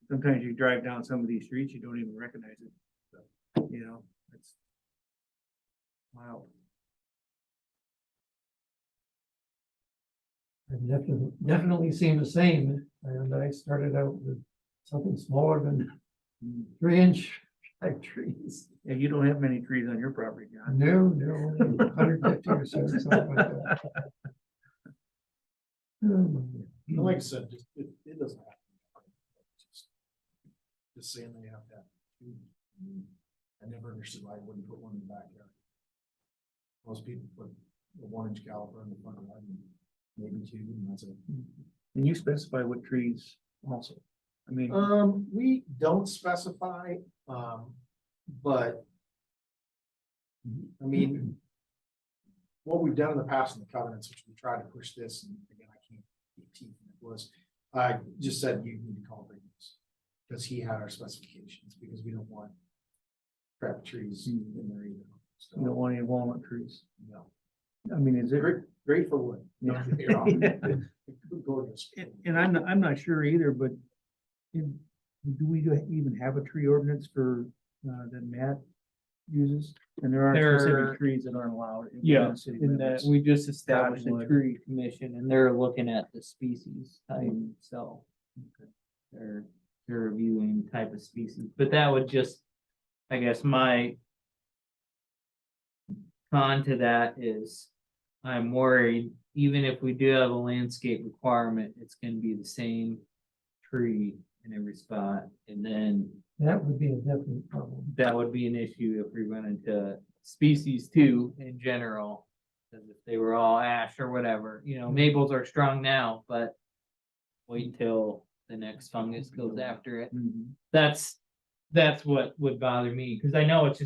Sometimes you drive down some of these streets, you don't even recognize it. You know, it's wild. I've definitely seen the same, and I started out with something smaller than 3-inch type trees. Yeah, you don't have many trees on your property, John. No, 150 or so, something like that. And like I said, it doesn't have to be. Just saying they have to have. 2. I never understood why I wouldn't put one in the backyard. Most people put a 1-inch caliper in the front yard, and maybe 2, and that's it. And you specify what trees also. I mean, We don't specify, but. I mean. What we've done in the past in the covenants, which we tried to push this, and again, I can't get teeth in it, was, I just said you need to call Briggs. Because he had our specifications, because we don't want crap trees in there either. So, you don't want any walnut trees. no. I mean, is it? Great for wood. Yeah. Don't get me wrong. Gorgeous. And I'm not sure either, but do we even have a tree ordinance for, that Matt uses? And there are There- specific trees that aren't allowed. in Yeah, the city in that limits. we just established a Cottonwood. tree commission and they're looking at the species type, so. They're reviewing type of species, but that would just, I guess my. Con to that is, I'm worried, even if we do have a landscape requirement, it's gonna be the same tree in every spot, and then. That would be a definite problem. That would be an issue if we run into species too in general. Cause if they were all ash or whatever, you know, maples are strong now, but wait till the next fungus goes after it. Mhm. That's what would bother me, cause I know it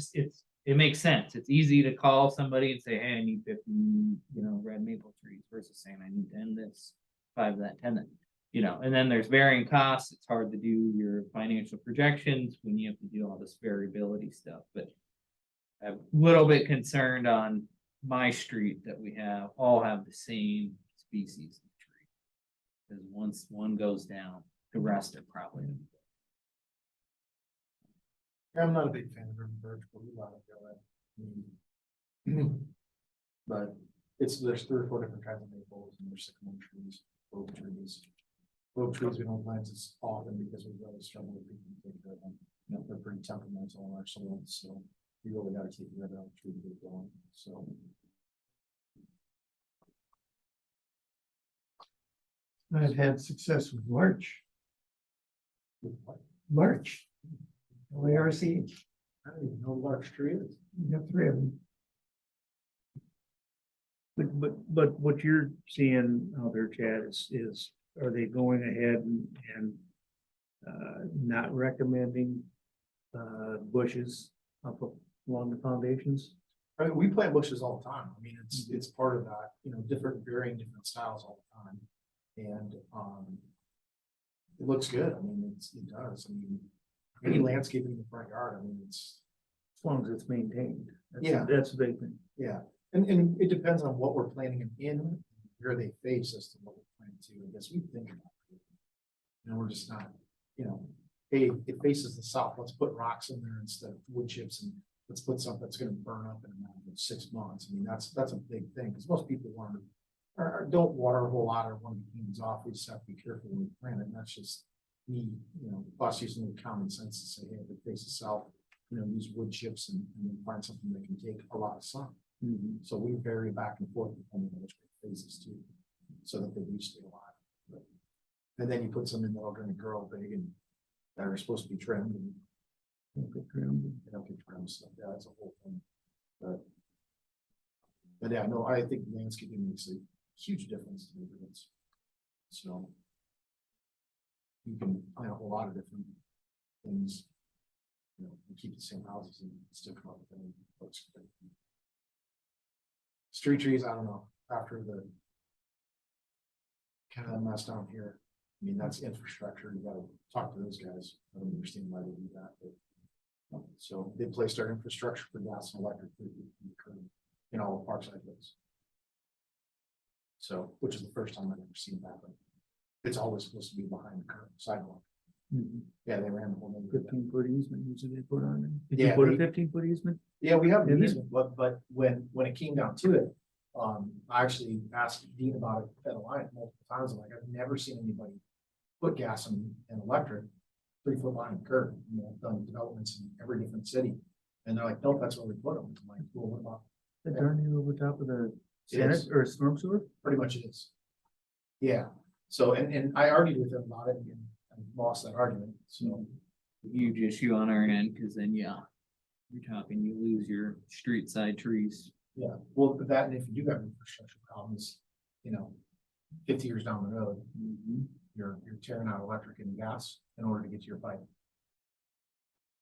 makes sense. It's easy to call somebody and say, hey, I need 50, red maple trees versus saying I need 10 this, 5 that, 10 that. You know, and then there's varying costs. It's hard to do your financial projections when you have to do all this variability stuff, but. I'm a little bit concerned on my street that we all have the same species of tree. Cause once one goes down, the rest are probably. I'm not a big fan of urban birch, but we love it. But there's 3 or 4 different kinds of maples, and there's sycamore trees, oak trees. Oak trees we don't plant as often because we really struggle with people to take care of them. You know, they're pretty temperamental in our soil, so you really gotta keep rid of that tree to get going, so. I've had success with March, With what? March. LARC, I don't even know what large tree is. you have 3 of them. But what you're seeing out there, Chad, is are they going ahead and not recommending bushes up along the foundations? I mean, we plant bushes all the time. I mean, it's part of that, varying different styles all the time. And, it looks good. I mean, it does. I mean, any landscaping in the front yard, I mean, it's, As long as it's maintained. Yeah. That's the big thing. yeah. And it depends on what we're planting them in, where they face as to what we're planning to, I guess we think about it. And we're just not, you know, hey, it faces the south, let's put rocks in there instead of wood chips, and let's put something that's gonna burn up in a matter of 6 months. I mean, that's a big thing, because most people want to, or don't water a whole lot or want to be hands off. We just have to be careful when we plant it, and that's just me, you know, us using the common sense to say, hey, if it faces south, you know, use wood chips and then find something that can take a lot of sun. So we vary back and forth depending on which way it faces too, so that they do stay alive. But- And then you put some in that are gonna grow big and that are supposed to be trimmed and they don't get trimmed, so yeah, that's a whole thing. But yeah, no, I think landscaping makes a huge difference to neighborhoods. So you can plant a whole lot of different things, you know, and keep the same houses and still come up with any looks good. Street trees, I don't know, after the kind of mess down here, I mean, that's infrastructure, you gotta talk to those guys, I don't understand why they do that, but. So they placed our infrastructure for gas and electric in all the Parkside roads. So, which is the first time I've ever seen that, but it's always supposed to be behind the current sidewalk. Yeah, they ran the whole neighborhood. 15-foot easement usually they put on it. Did Yeah, you put a they- 15-foot easement? Yeah, we have In an there? easement, but when it came down to it, I actually asked Dean about it at Alliant multiple times. I'm like, I've never seen anybody put gas and electric 3-foot line of curb, you know, done developments in every different city. And they're like, nope, that's where we put them. I'm like, well, what about, The darn near over top of the It Senate is. or storm sewer? pretty much it is. Yeah, so, and I argued with him about it and lost that argument, so. Huge issue on our end, because then, yeah, you're talking, you lose your street side trees. Yeah, well, but that, and if you do have infrastructure problems, you know, 50 years down the road, you're tearing out electric and gas in order to get to your pipe.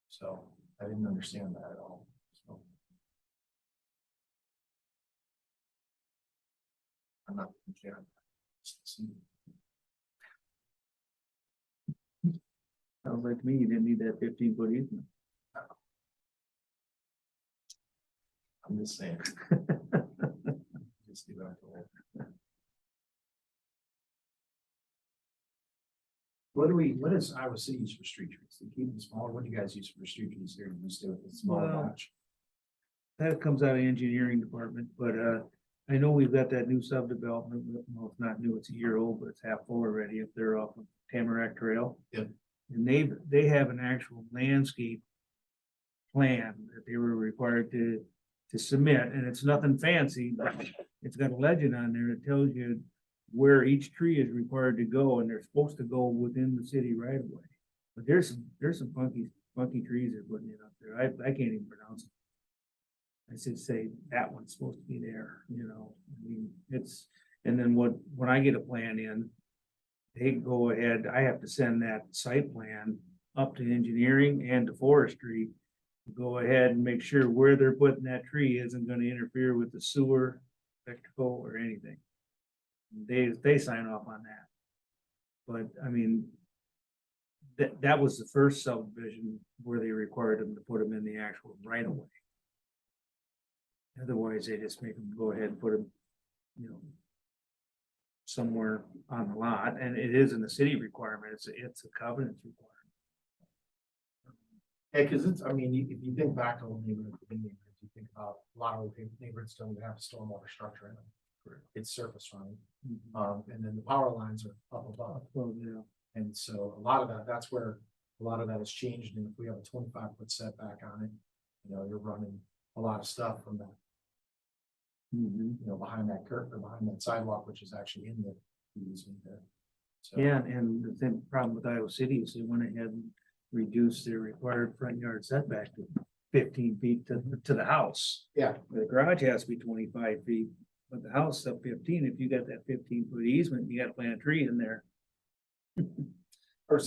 So I didn't understand that at all. So. I'm not. Yeah. Sounds like to me you didn't need that 15-foot easement. I'm just saying. Just leave it alone. What does Iowa City use for street trees? They keep them smaller. What do you guys use for street trees here? You stay with the smaller Well, batch? That comes out of engineering department, but I know we've got that new subdevelopment. Well, it's not new, it's a year old, but it's half full already up there off of Tamarack Trail. Yep. And they have an actual landscape plan that they were required to submit, and it's nothing fancy, but it's got a legend on there that tells you where each tree is required to go, and they're supposed to go within the city right away. But there's some funky trees they're putting in up there. I can't even pronounce it. I should say that one's supposed to be there, you know, I mean, and then when I get a plan in, they go ahead, I have to send that site plan up to engineering and to forestry. Go ahead and make sure where they're putting that tree isn't gonna interfere with the sewer, electrical, or anything. They sign off on that. But, I mean, that was the first subdivision where they required them to put them in the actual right of way. Otherwise, they just make them go ahead and put them, you know, somewhere on the lot, and it isn't a city requirement, it's a covenant requirement. Yeah, cause it's, I mean, if you think back to old neighborhoods, you think about a lot of old neighborhoods don't even have a stormwater structure in them. It's surface running, and then the power lines are up above. Well, yeah. And so a lot of that's where a lot of that has changed. And if we have a 25-foot setback on it, you know, you're running a lot of stuff from that, you know, behind that curb or behind that sidewalk, which is actually in the easement there. So, Yeah, and the thing, problem with Iowa City is they went ahead and reduced their required front yard setback to 15 feet to the house. Yeah. The garage has to be 25 feet, but the house is up 15. If you got that 15-foot easement, you gotta plant a tree in there.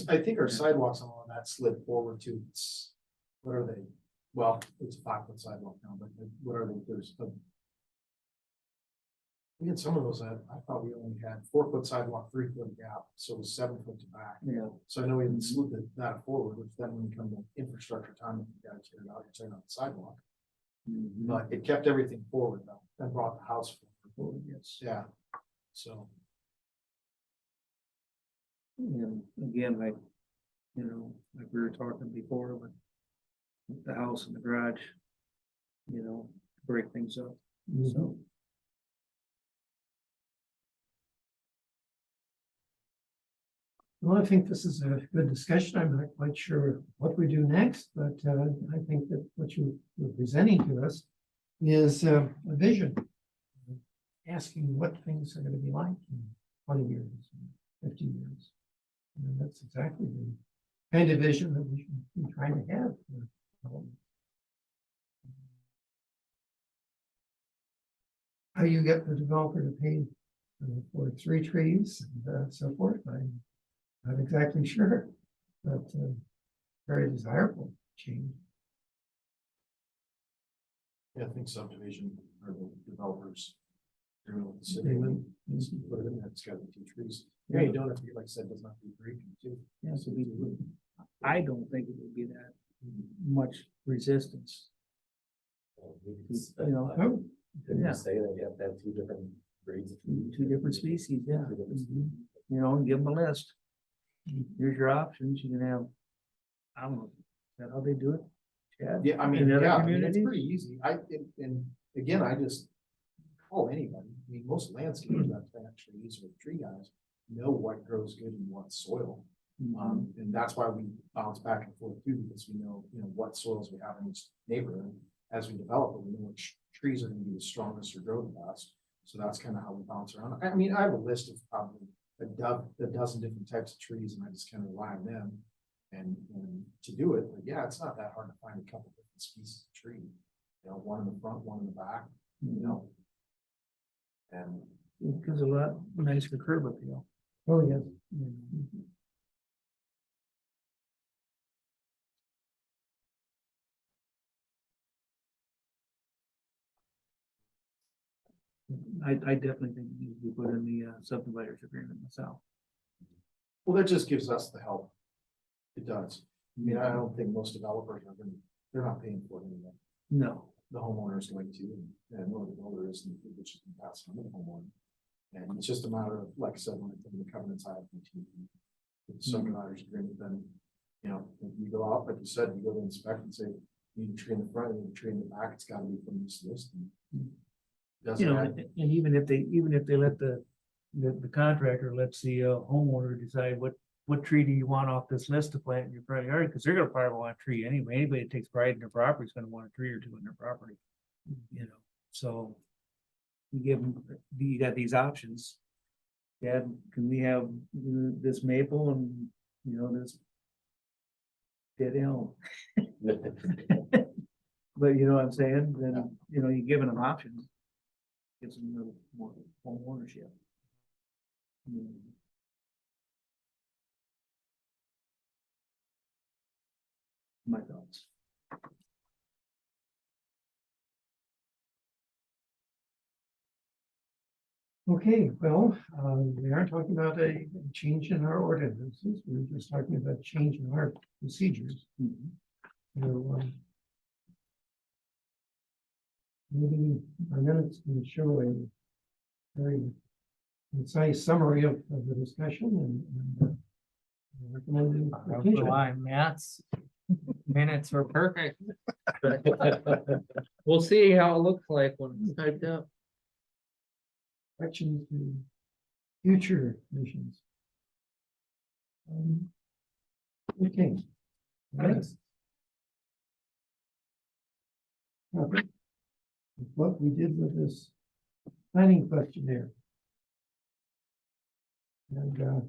I think our sidewalks on all of that slid forward to, what are they? Well, it's a 5-foot sidewalk now, but what are they? We had some of those, I thought we only had 4-foot sidewalk, 3-foot gap, so it was 7 foot to back. Yeah. So I know we even slid that forward, which then when you come to infrastructure time, you gotta tear it out, you're tearing out the sidewalk. But it kept everything forward though, and brought the house forward. Yes. Yeah. So, And again, like, like we were talking before with the house and the garage, break things up, so. Well, I think this is a good discussion. I'm not quite sure what we do next, but I think that what you're presenting to us is a vision. Asking what things are gonna be like in 20 years, 50 years. And that's exactly the kind of vision that we should be trying to have. For development. How you get the developer to pay for 3 trees and so forth, I'm not exactly sure, but very desirable change. yeah, I think subdivision or the developers. Doing what the They city would- needs to put it in there, it's got to be 2 trees. Yeah, you don't have to be, like I said, doesn't have to be breaking too. Yeah, so I don't think it would be that much resistance, Oh, Didn't Yeah. you say that you have to have 2 different grades of trees? 2 different species, yeah. 2 different Give them a list. Here's your options, you can have, I don't know, is that how they do it? Chad? Yeah, I mean, In other yeah, I mean, it's communities? pretty easy. And again, I just call anybody. I mean, most landscapers that actually use with tree guys know what grows good in what soil. And that's why we bounce back and forth too, because we know, what soils we have in each neighborhood. As we develop it, we know which trees are gonna be the strongest or grow the best. So that's kind of how we bounce around. I mean, I have a list of probably a dozen different types of trees, and I just kind of rely on them. And to do it, but yeah, it's not that hard to find a couple different species of tree. One in the front, one in the back, and It gives a lot nicer curb appeal. oh, yes. I definitely think it needs to be put in the subdividers agreement myself. well, that just gives us the help. It does. I mean, I don't think most developers are gonna, they're not paying for it anyway. No, The homeowner is going to, and one of the builders, which you can pass on to the homeowner. And it's just a matter of, like I said, when the covenants I have. With the subdividers agreement, then, if you go out, like you said, you go to inspect and say, you need a tree in the front, you need a tree in the back, it's gotta be from this list. And doesn't have, and even if they let the contractor lets the homeowner decide what tree do you want off this list to plant in your front yard, because they're gonna probably want a tree anyway. Anybody that takes pride in their property is gonna want a tree or 2 in their property. So you give them, you got these options. Dad, can we have this maple and, this dead elm? But you know what I'm saying? Then, you're giving them options. Gives them a little more home ownership. My thoughts. Okay, well, we aren't talking about a change in our ordinances. We're just talking about change in our procedures. So, maybe our minutes can show a very concise summary of the discussion and recommended. Matt's minutes were perfect. We'll see how it looks like when it's typed up. Corrections to future missions. Okay. Next. Okay. What we did with this planning questionnaire. And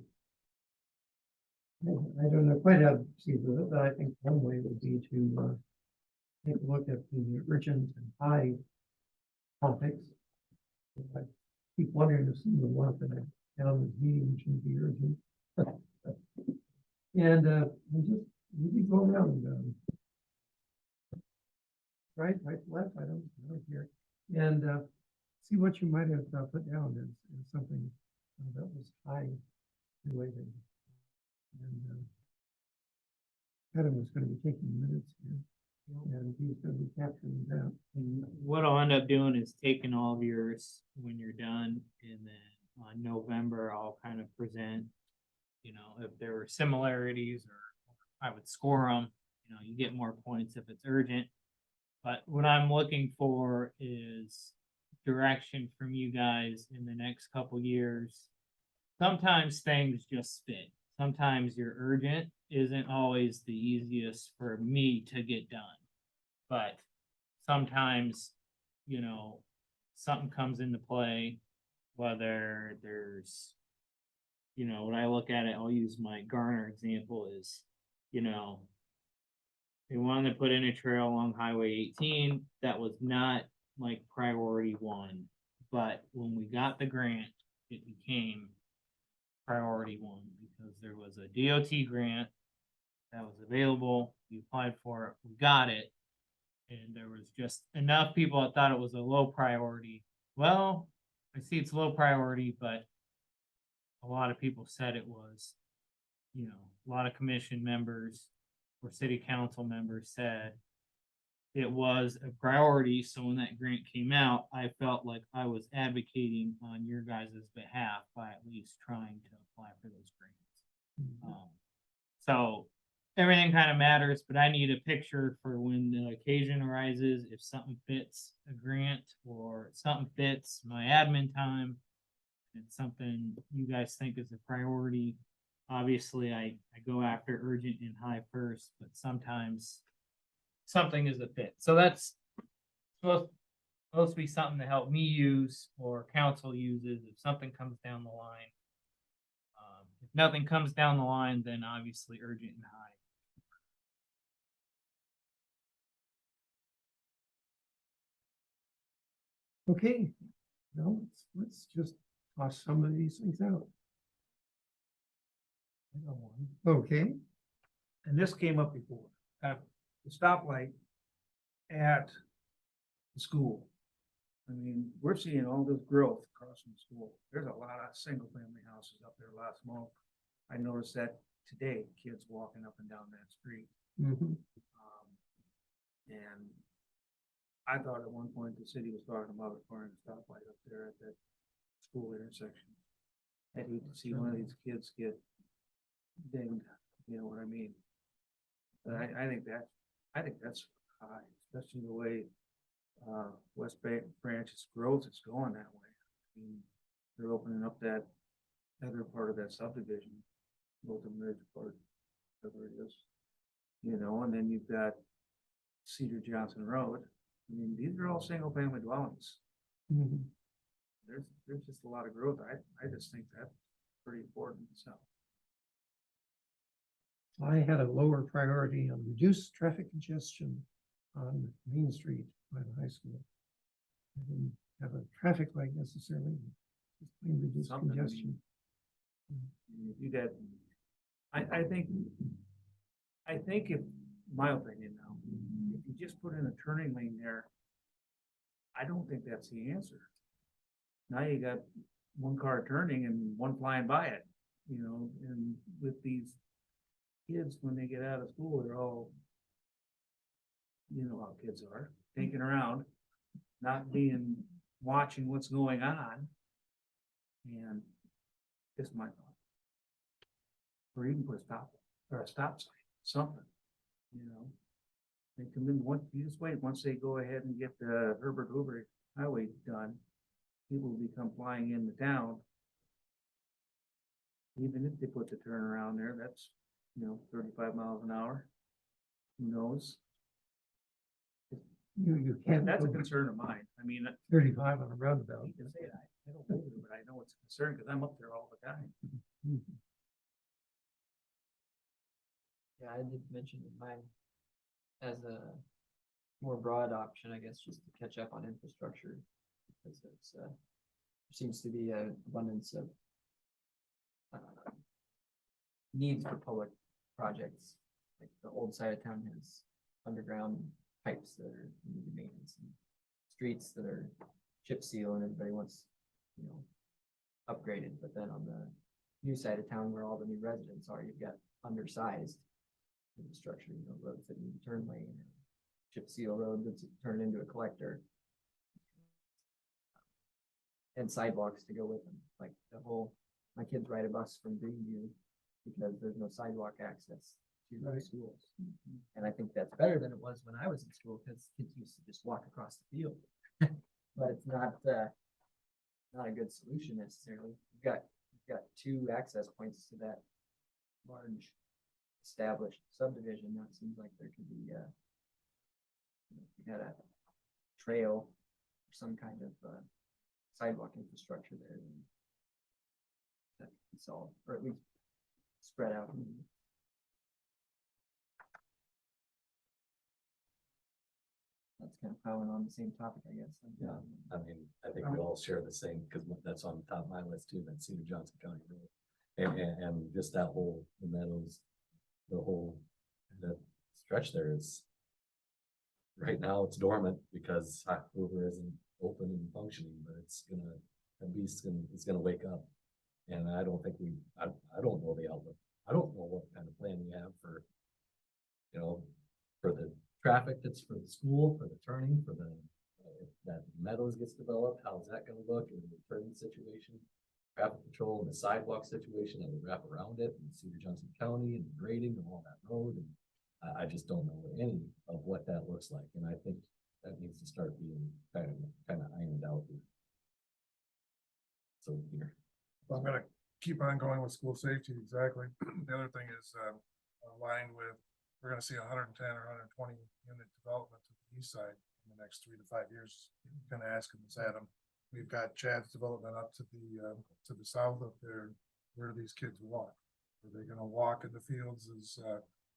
I don't know quite how to see with it, but I think one way would be to take a look at the urgent and high topics. I keep wondering if some of the ones that I found this meeting should be urgent. And just maybe go around. Right, left, I don't care. And see what you might have put down as something that was high related. And Adam was going to be taking minutes here, and he's going to be capturing that. And what I'll end up doing is taking all of yours when you're done and then November, I'll kind of present, if there were similarities or I would score them, you get more points if it's urgent. But what I'm looking for is direction from you guys in the next couple years. Sometimes things just fit. Sometimes your urgent isn't always the easiest for me to get done. But sometimes, something comes into play, whether there's, when I look at it, I'll use my Garner example is, they wanted to put in a trail along Highway 18. That was not like priority one. But when we got the grant, it became priority one because there was a DOT grant that was available. We applied for it, we got it. And there was just enough people that thought it was a low priority. Well, I see it's low priority, but a lot of people said it was, a lot of commission members or city council members said it was a priority. So when that grant came out, I felt like I was advocating on your guys' behalf by at least trying to apply for those grants. So everything kind of matters, but I need a picture for when the occasion arises, if something fits a grant or something fits my admin time. It's something you guys think is a priority. Obviously, I go after urgent and high first, but sometimes something is a fit. So that's supposed to be something to help me use or council uses if something comes down the line. If nothing comes down the line, then obviously urgent and high. Okay, now let's just toss some of these things out. I got one. Okay, And this came up before, the stoplight at the school. I mean, we're seeing all this growth across from the school. There's a lot of single family houses up there last month. I noticed that today, kids walking up and down that street. mhm, And I thought at one point the city was talking about requiring a stoplight up there at that school intersection. I'd hate to see one of these kids get dinged, you know what I mean? But I think that's high, especially the way West Branch's growth is going that way. I mean, they're opening up that other part of that subdivision, Wilton Ridge part, whatever it is. And then you've got Cedar Johnson Road. I mean, these are all single family dwellings. mhm. There's just a lot of growth. I just think that's pretty important, so. I had a lower priority on reduced traffic congestion on Main Street by the high school. I didn't have a traffic light necessarily, just plain reduced Something, I mean, congestion. You got, I think if, my opinion now, if you just put in a turning lane there, I don't think that's the answer. Now you got one car turning and one flying by it, and with these kids, when they get out of school, they're all, how kids are, thinking around, not watching what's going on. And it's my thought. Or even put a stop sign, something, They come in, you just wait, once they go ahead and get the Herbert Hoover Highway done, people will become flying into town. Even if they put the turnaround there, that's, 35 miles an hour. Who knows? You can't That's a go concern of mine. I mean, 35 on a roundabout. you can say it, I don't live there, but I know it's a concern because I'm up there all the time. Mhm. Yeah, I did mention in mine as a more broad option, I guess, just to catch up on infrastructure. Because it's, there seems to be an abundance of needs for public projects. Like the old side of town has underground pipes that are needing maintenance and streets that are chip seal and everybody wants, upgraded. But then on the new side of town where all the new residents are, you've got undersized infrastructure, roads that need a turn lane, chip seal road that's turned into a collector. and sidewalks to go with them, like the whole, my kids ride a bus from Greenview because there's no sidewalk access to the Right. schools. And I think that's better than it was when I was in school, because kids used to just walk across the field. But it's not a good solution necessarily. You've got two access points to that large established subdivision. Now it seems like there could be, you got a trail or some kind of, sidewalk infrastructure there. then That could be solved, or at least spread out. That's kind of piling on the same topic, I guess. Yeah, I mean, I think we all share the same, because that's on the top of my list too, that Cedar Johnson County Road. And just that whole, the meadows, the whole, that stretch there is. Right now, it's dormant because Hoover isn't open and functioning, but it's gonna, at least it's gonna wake up. And I don't think I don't know the outlook. I don't know what kind of plan we have for, you know, for the traffic that's for the school, for the turning, for the, if that meadows gets developed, how's that gonna look in the turning situation? Traffic control and the sidewalk situation that would wrap around it, and Cedar Johnson County and the grading along that road, and I just don't know any of what that looks like, and I think that needs to start being kind of ironed out here. So here. I'm gonna keep on going with school safety, exactly. The other thing is, aligned with, we're gonna see 110 or 120 unit development to the east side in the next 3 to 5 years. Gonna ask him, Adam, we've got Chad's development up to the south up there. Where do these kids walk? Are they gonna walk in the fields?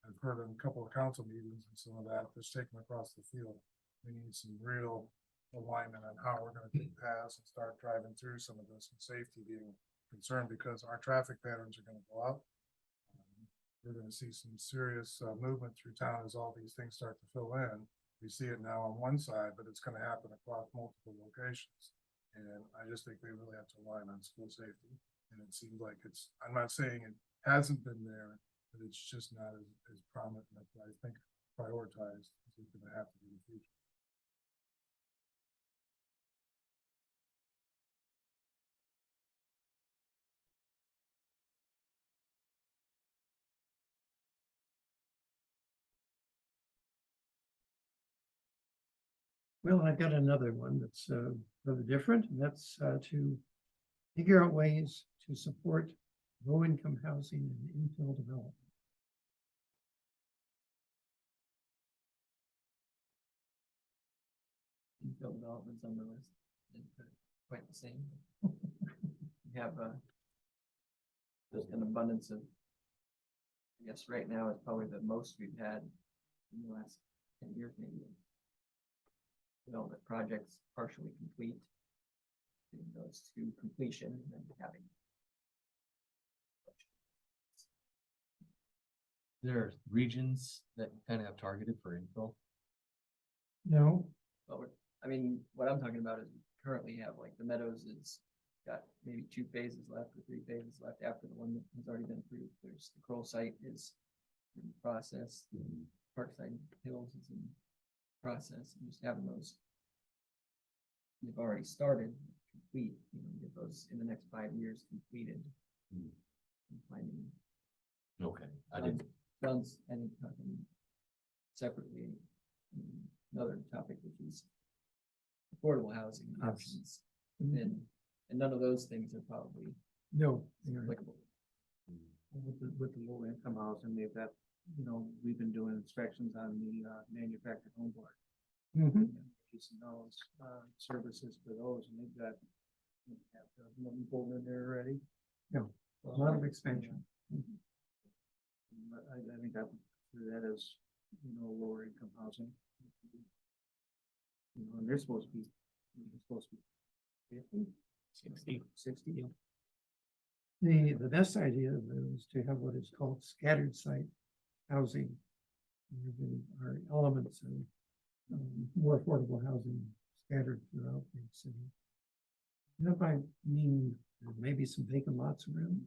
I've heard in a couple of council meetings and some of that, just take them across the field. We need some real alignment on how we're gonna take paths and start driving through some of this, and safety being concerned, because our traffic patterns are gonna go up. We're gonna see some serious movement through town as all these things start to fill in. We see it now on one side, but it's gonna happen across multiple locations. And I just think we really have to align on school safety. And it seems like I'm not saying it hasn't been there, but it's just not as prominent, I think, prioritized as it's gonna have to be in the future. Well, I've got another one that's rather different, and that's to figure out ways to support low-income housing and infill development. Infill developments on the list. Quite the same. We have just an abundance of, I guess right now is probably the most we've had in the last 10 years, maybe. Development projects partially complete, getting those to completion and then having. There are regions that kind of have targeted for infill. No, But I mean, what I'm talking about is we currently have, like, the Meadows is got maybe 2 phases left or 3 phases left after the one that has already been approved. There's the Kroll site is in process, Parkside Hills is in process, and just having those. They've already started, complete, get those in the next 5 years completed. Hmm. And finding Okay, I didn't. funds and talking separately, another topic, which is affordable housing options. And none of those things are probably no, they aren't. applicable. With the low income housing, they've got, we've been doing inspections on the manufactured home park. Mhm. Using those services for those, and they've got nothing pulled in there already. No, a lot of expansion. I think that is, lower income housing. And they're supposed to be 50, 60. The best idea is to have what is called scattered site housing. There are elements of more affordable housing scattered throughout the city. And if I mean, there may be some vacant lots around.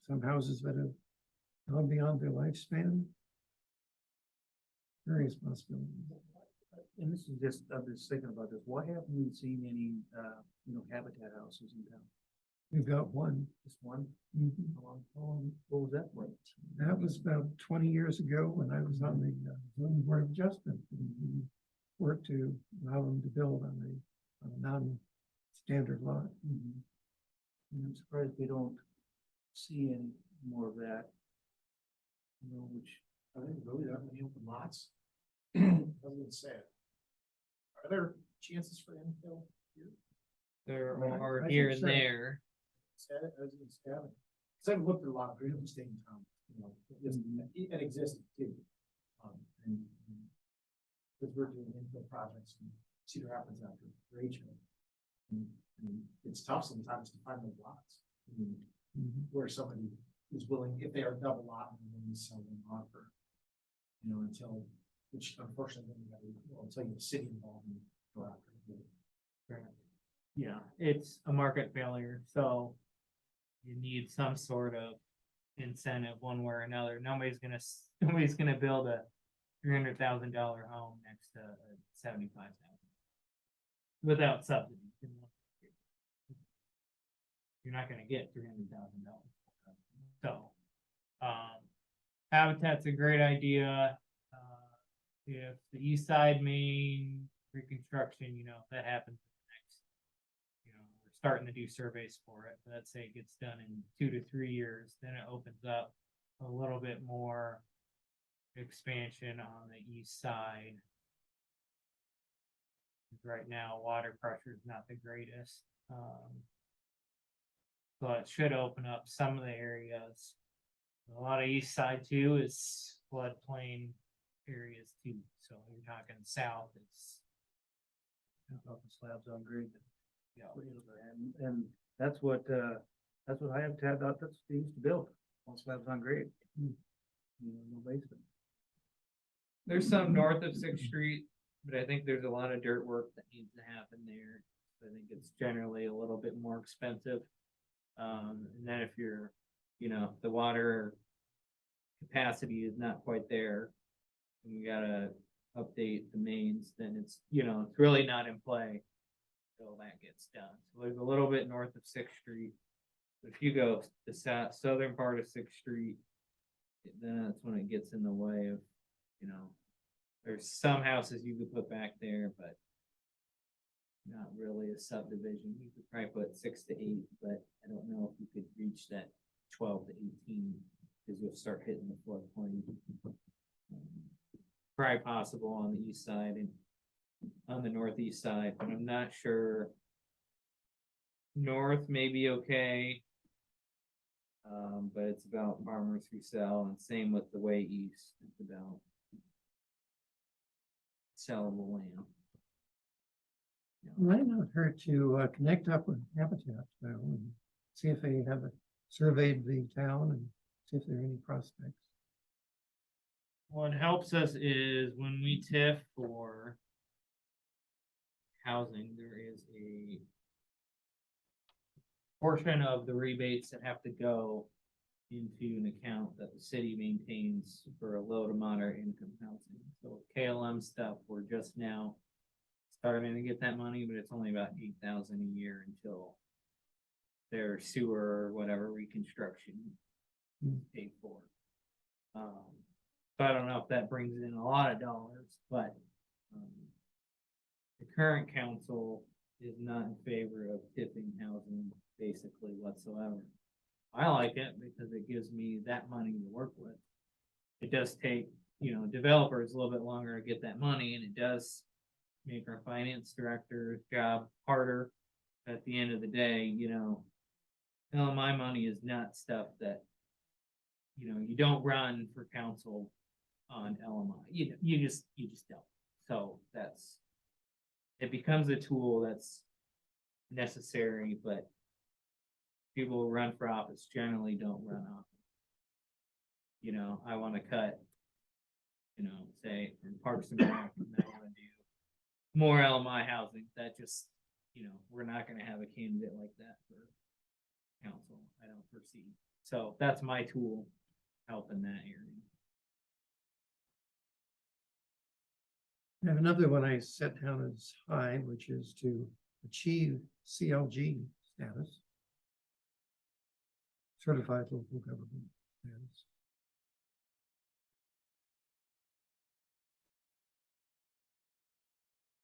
Some houses that have gone beyond their lifespan. Various possibilities. And this is just, I'm just thinking about this, why haven't we seen any, Habitat houses in town? We've got one. Just one? Mhm. How long, what was that for? That was about 20 years ago when I was on the zoning board of adjustment. And we worked to allow them to build on a non-standard lot. And I'm surprised we don't see any more of that. Which, Are there really that many open lots? I was gonna say, are there chances for infill here? There Right, I are think here and so. there. Said it, I was gonna say, cause I've looked at a lot of real estate in town, it existed too. And because we're doing infill projects in Cedar Rapids after Rachel. And it's tough sometimes to find those lots. Mhm. Where somebody is willing, if they are double lot, and willing to sell them off for. Until, which unfortunately, until you have the city involved and go after it. Yeah, it's a market failure, so you need some sort of incentive one way or another. Nobody's gonna build a $300,000 home next to a 75,000 without subsidies. You're not gonna get $300,000. So, Habitat's a great idea. If the East Side Main reconstruction, if that happens next, we're starting to do surveys for it. Let's say it gets done in 2 to 3 years, then it opens up a little bit more expansion on the east side. Right now, water pressure is not the greatest. But it should open up some of the areas. A lot of east side too is floodplain areas too. So you're talking south, it's up the slabs on grade. Yeah, and that's what Habitat, that's what they used to build, all slabs on grade. No basement. there's some north of Sixth Street, but I think there's a lot of dirt work that needs to happen there. I think it's generally a little bit more expensive. And then if you're, the water capacity is not quite there, and you gotta update the mains, then it's really not in play until that gets done. So there's a little bit north of Sixth Street. But if you go the southern part of Sixth Street, then that's when it gets in the way of, there's some houses you could put back there, but not really a subdivision. You could probably put 6 to 8, but I don't know if you could reach that 12 to 18 because you'll start hitting the floodplain. Probably possible on the east side and on the northeast side, but I'm not sure. North may be okay. But it's about farmers who sell, and same with the way east, it's about sellable land. Might not hurt to connect up with Habitat though, and see if they have surveyed the town and see if there are any prospects. What helps us is when we TIF for housing, there is a portion of the rebates that have to go into an account that the city maintains for a low to moderate income housing. So KLM stuff, we're just now starting to get that money, but it's only about 8,000 a year until their sewer or whatever reconstruction is paid for. So I don't know if that brings in a lot of dollars, but the current council is not in favor of tipping housing basically whatsoever. I like it because it gives me that money to work with. It does take, developers a little bit longer to get that money, and it does make our finance director's job harder. At the end of the day, LMI money is not stuff that, you don't run for council on LMI. You just don't. So it becomes a tool that's necessary, but people who run for office generally don't run office. I want to cut, say from Parks and Rec, and I want to do more LMI housing. That just, we're not going to have a candidate like that for council. I don't foresee. So that's my tool, help in that area. I have another one I set down as high, which is to achieve CLG status. Certified local government status.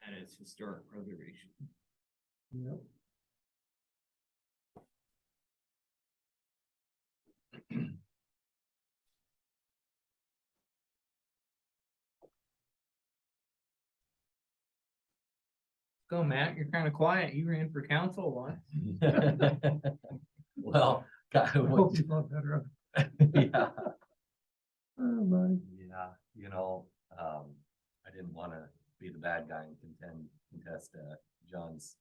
That is historic preservation. Yep. Go, Matt, you're kind of quiet. You ran for council once. Well, God, I hope you felt better. yeah, Oh, my. yeah, I didn't wanna be the bad guy and contest, John's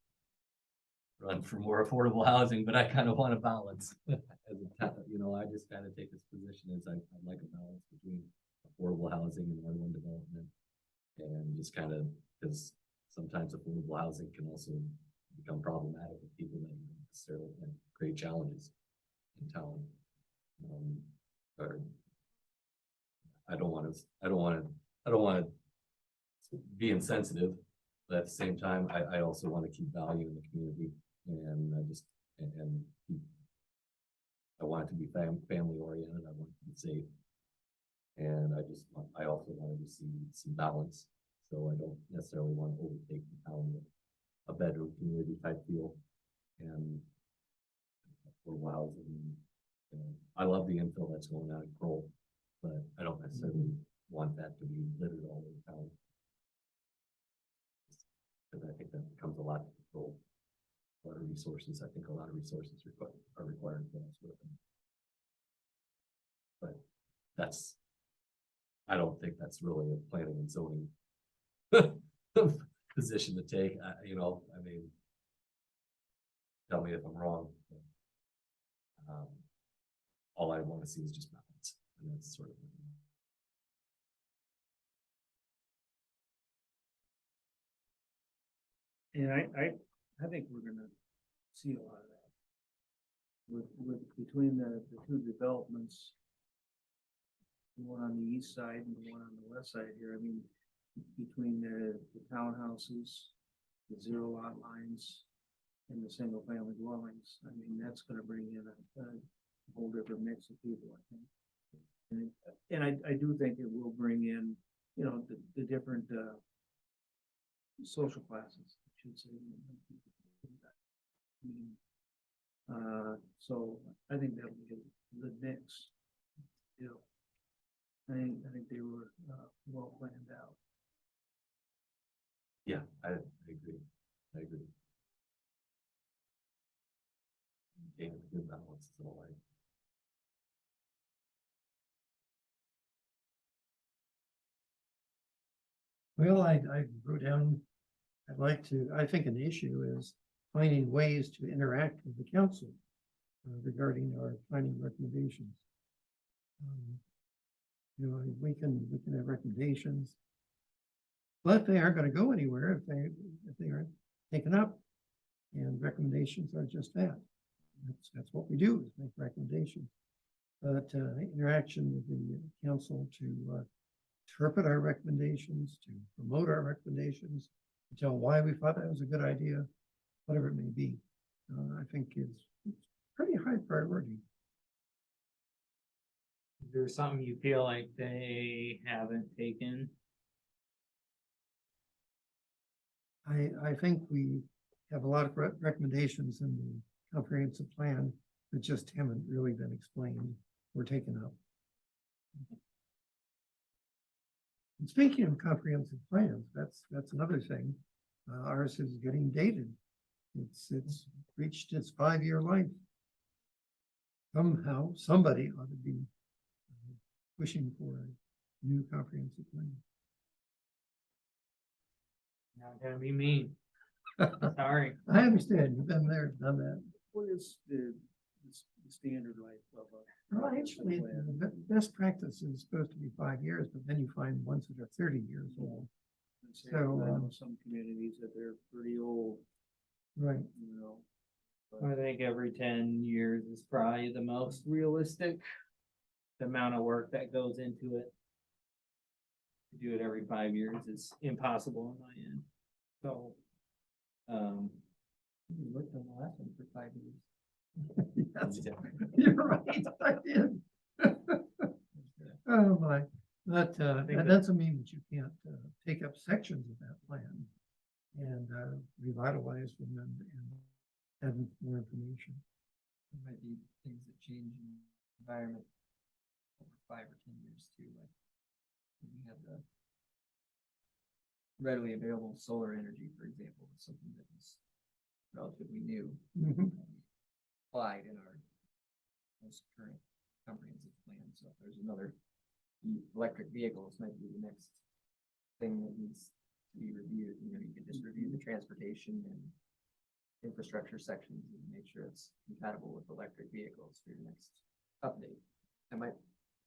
run for more affordable housing, but I kind of want a balance. As I just kind of take this position as I'd like a balance between affordable housing and R1 development. And just kind of, because sometimes affordable housing can also become problematic with people that don't necessarily can create challenges in town. Or I don't want to be insensitive, but at the same time, I also want to keep value in the community, and I want it to be family oriented. I want it to be safe, and I also wanted to see some balance. So I don't necessarily want to overtake the town with a bedroom community type feel, and affordable housing. I love the infill that's going out in Kroll, but I don't necessarily want that to be littered all over town. Because I think that becomes a lot to control. A lot of resources. I think a lot of resources are required for that sort of thing. But I don't think that's really a planning and zoning position to take. I mean, tell me if I'm wrong. But, all I want to see is just balance, and that's sort of. And I think we're gonna see a lot of that. Between the two developments. The one on the east side and the one on the west side here, I mean, between the townhouses, the zero lot lines. And the single family dwellings, I mean, that's gonna bring in a whole different mix of people, I think. And I do think it will bring in, the different, social classes, I should say. So I think that'll be a good mix. I think they were, well planned out. Yeah, I agree. I agree. Gain a good balance is all right. Well, I wrote down, I think an issue is finding ways to interact with the council regarding our planning recommendations. We can have recommendations, but they aren't going to go anywhere if they aren't taken up. And recommendations are just that. That's what we do, is make recommendations. But interaction with the council to interpret our recommendations, to promote our recommendations, to tell why we thought that was a good idea, whatever it may be, I think is pretty high priority. Is there something you feel like they haven't taken? I think we have a lot of recommendations in the comprehensive plan that just haven't really been explained or taken up. And speaking of comprehensive plans, that's another thing. Ours is getting dated. It's reached its 5-year life. Somehow, somebody ought to be pushing for a new comprehensive plan. Not gonna be mean. Sorry. I understand, you've been there, done that. What is the standard life of a? Well, actually, the best practice is supposed to be 5 years, but then you find ones that are 30 years old. So, So, I know some communities that they're pretty old, Right. I think every 10 years is probably the most realistic. The amount of work that goes into it. To do it every 5 years is impossible on my end. So, We worked on the last one for 5 years. Yes, you're right, I did. Oh, my, but, that doesn't mean that you can't, take up sections of that plan and, revitalize them and add more information. There might be things that change in the environment over 5 or 10 years too, like we have the readily available solar energy, for example, is something that is relatively new. Mhm. Applied in our most current comprehensive plan, so if there's another electric vehicles might be the next thing that needs to be reviewed, you know, you can just review the transportation and infrastructure sections and make sure it's compatible with electric vehicles for your next update.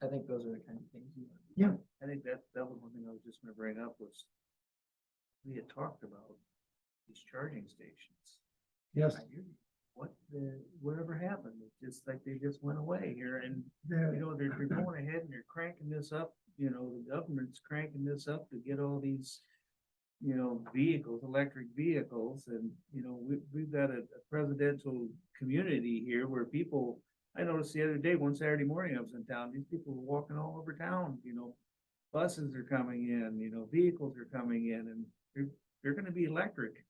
I think those are the kind of things you want. Yeah. I think that was one thing I was just gonna bring up was we had talked about these charging stations. Yes, Whatever happened, it's just like they just went away here and, there- you know, they're going ahead and they're cranking this up, you know, the government's cranking this up to get all these, you know, vehicles, electric vehicles, and, you know, we've got a presidential community here where people, I noticed the other day, one Saturday morning I was in town, these people were walking all over town, you know, buses are coming in, you know, vehicles are coming in, and they're gonna be electric.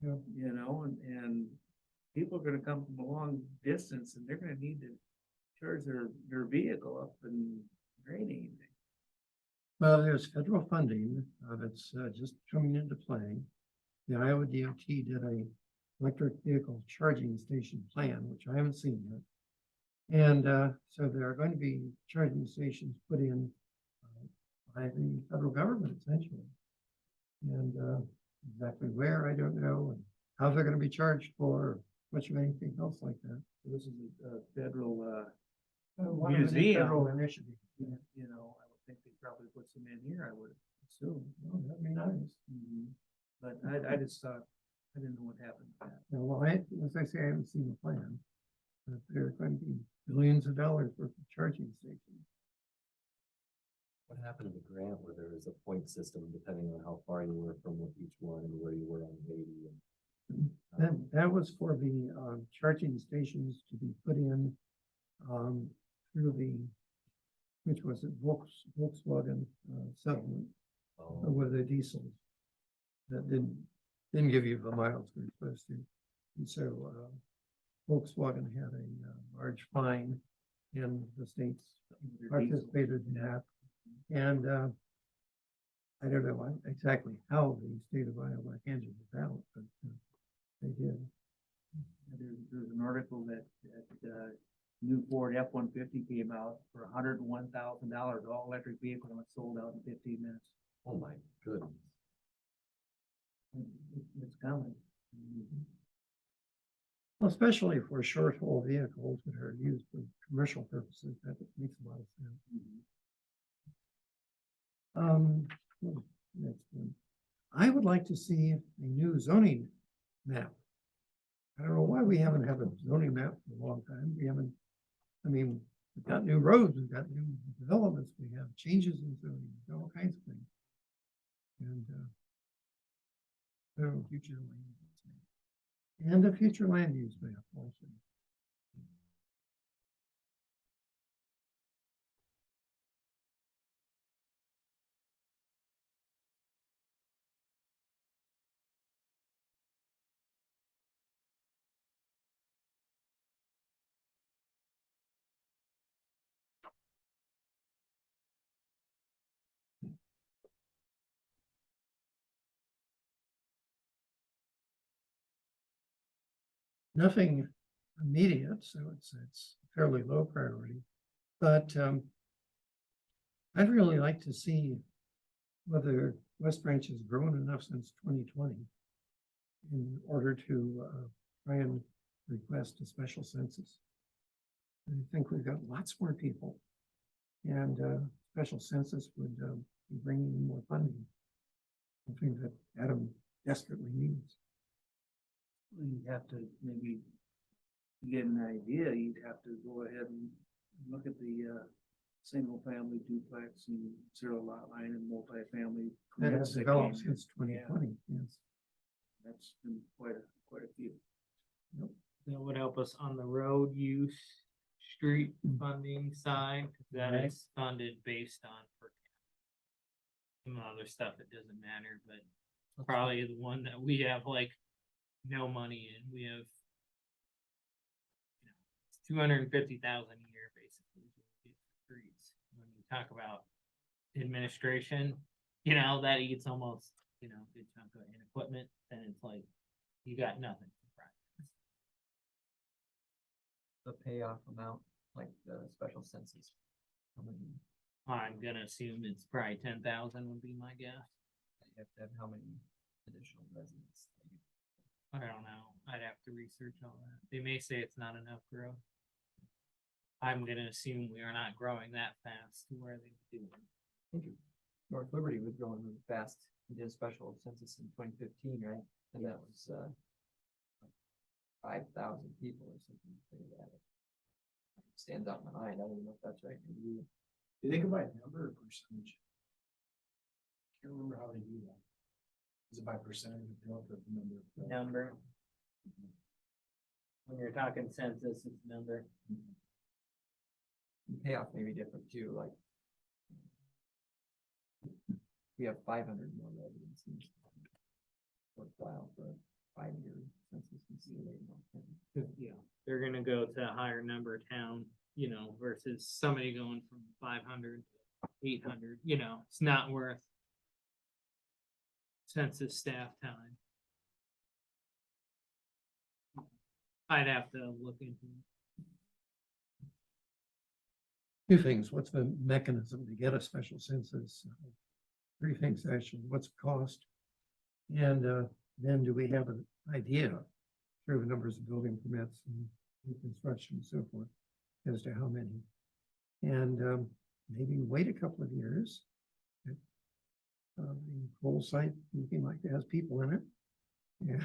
Yeah. You know, and people are gonna come from a long distance and they're gonna need to charge their vehicle up and draining. well, there's federal funding, that's, just coming into play. The Iowa DOT did a electric vehicle charging station plan, which I haven't seen yet. And, so there are going to be charging stations put in, by the federal government essentially. And, exactly where, I don't know, and how they're gonna be charged for, or much of anything else like that. This is a federal, One of the Museum. Federal initiative. you know, I would think they probably put some in here, I would assume. Oh, that'd be nice. But I just thought, I didn't know what happened to that. Yeah, well, as I say, I haven't seen the plan. But there are going to be billions of dollars worth of charging stations. What happened to the grant where there was a point system depending on how far you were from each one and where you were on Haiti? That was for the, charging stations to be put in, through the, which was it, Volkswagen, settlement with the diesels. That didn't give you the miles we were supposed to. And so, Volkswagen had a, large fine, and the states participated in that. And, I don't know exactly how the state of Iowa handled it out, but, they did. There's an article that new Ford F-150 came out for $101,000, all electric vehicle, and it sold out in 15 minutes. Oh, my goodness. It's coming. Well, especially for short haul vehicles that are used for commercial purposes, that makes a lot of sense. Next one. I would like to see a new zoning map. I don't know why we haven't had a zoning map for a long time. We haven't, I mean, we've got new roads, we've got new developments, we have changes in zoning, all kinds of things. And, so future land use map. And a future land use map also. Nothing immediate, so it's fairly low priority. But I'd really like to see whether West Branch has grown enough since 2020 in order to try and request a special census. I think we've got lots more people, and special census would be bringing in more funding. Something that Adam desperately needs. You'd have to maybe get an idea, you'd have to go ahead and look at the single family duplex and zero lot line and multifamily. That has permits that developed came in. since 2020, yes. That's been quite a few. That would help us on the road use, street funding side, 'cause that Right. is funded based on per capita. Some other stuff, it doesn't matter, but probably the one that we have like no money in, we have 250,000 a year basically. is what we get for streets. When you talk about administration, that eats almost, a good chunk of in equipment, then it's like, you got nothing. for projects. The payoff amount, like the special census. How many, I'm gonna assume it's probably 10,000 would be my guess. you have to have how many additional residents? I don't know. I'd have to research all that. They may say it's not enough growth. I'm gonna assume we are not growing that fast to where they do. I think North Liberty was growing really fast. We did a special census in 2015, right? And that was 5,000 people or something. Like that. Stands out in my mind. I don't know if that's right. Maybe Do they go by number or percentage? Can't remember how they do that. Is it by percentage of growth or the number? of growth? Number. When you're talking census, it's number. the payoff may be different too, like. We have 500 more residents. Worthwhile for a 5-year census and see what they want. Yeah, they're gonna go to a higher number of town, versus somebody going from 500 to 800, it's not worth census staff time. I'd have to look into it. Two things, what's the mechanism to get a special census? Three things actually, what's the cost? And then do we have an idea through the numbers of building permits and new construction and so forth as to how many? And maybe wait a couple of years. The whole site looking like it has people in it. Yeah.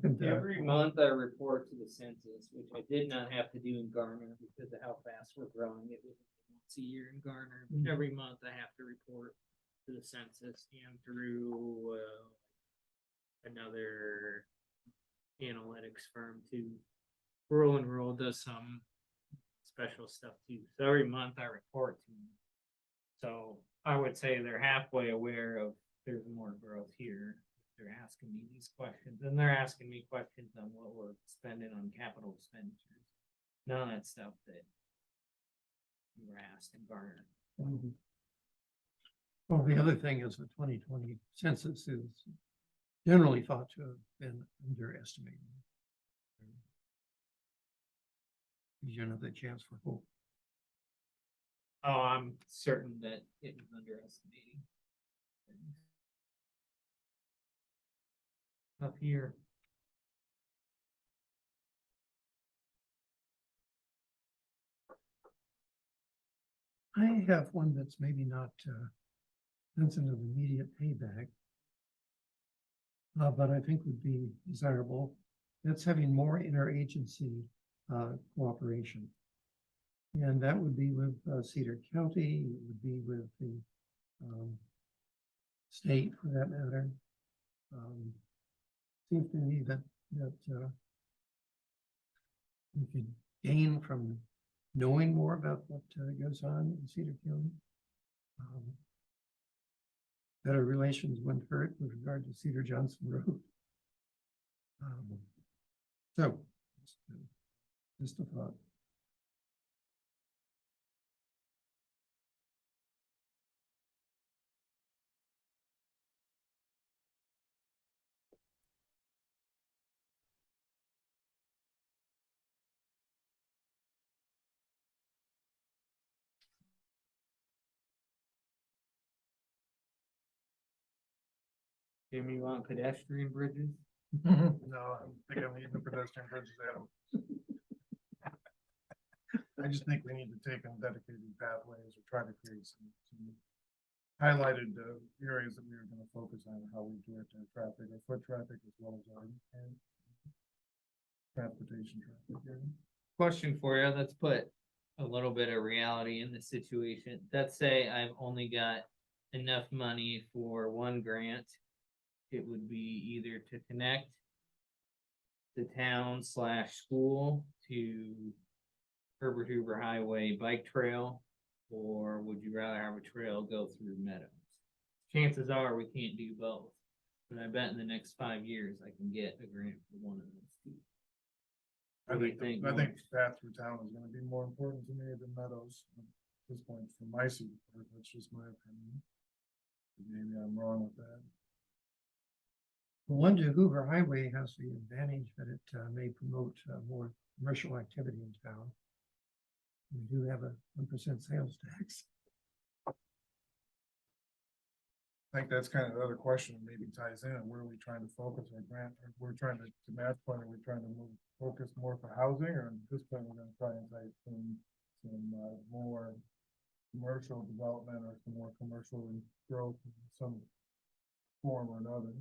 And, Every month I report to the census, which I did not have to do in Garner because of how fast we're growing. It was once a year in Garner. But every month I have to report to the census and through another analytics firm too. Rural and Rural does some special stuff too. So every month I report to them. So I would say they're halfway aware of there's more growth here. They're asking me these questions, and they're asking me questions on what we're spending on capital expenditures. None of that stuff that we were asked in Garner. Well, the other thing is the 2020 census is generally thought to have been underestimated. You know, the chance for hope. Oh, I'm certain that it was underestimating. Up here. I have one that's maybe not sensitive of immediate payback. But I think would be desirable. That's having more interagency cooperation. And that would be with Cedar County, it would be with the state for that matter. Seems to me that we could gain from knowing more about what goes on in Cedar County. Better relations wouldn't hurt with regard to Cedar Johnson Road. So, just a thought. Jimmy, you want pedestrian bridges? No, I think I'm leaving the pedestrian bridges at them. I just think we need to take on dedicated pathways or try to create some highlighted areas that we are going to focus on how we direct our traffic, our foot traffic as well as our transportation traffic. Question for you, let's put a little bit of reality in the situation. Let's say I've only got enough money for one grant. It would be either to connect the town slash school to Herbert Hoover Highway bike trail, or would you rather have a trail go through meadows? Chances are we can't do both, but I bet in the next 5 years I can get a grant for one of those two. I What do you think, think, I think Lawrence? path through town is gonna be more important to me than meadows at this point from my seat, but that's just my opinion. Maybe I'm wrong with that. The one to Hoover Highway has the advantage that it may promote more commercial activity in town. We do have a 1% sales tax. I think that's kind of the other question, maybe ties in, where are we trying to focus our grant, or we're trying to Matt's point, are we trying to focus more for housing, or at this point, we're gonna try and type some more commercial development or some more commercial growth in some form or another.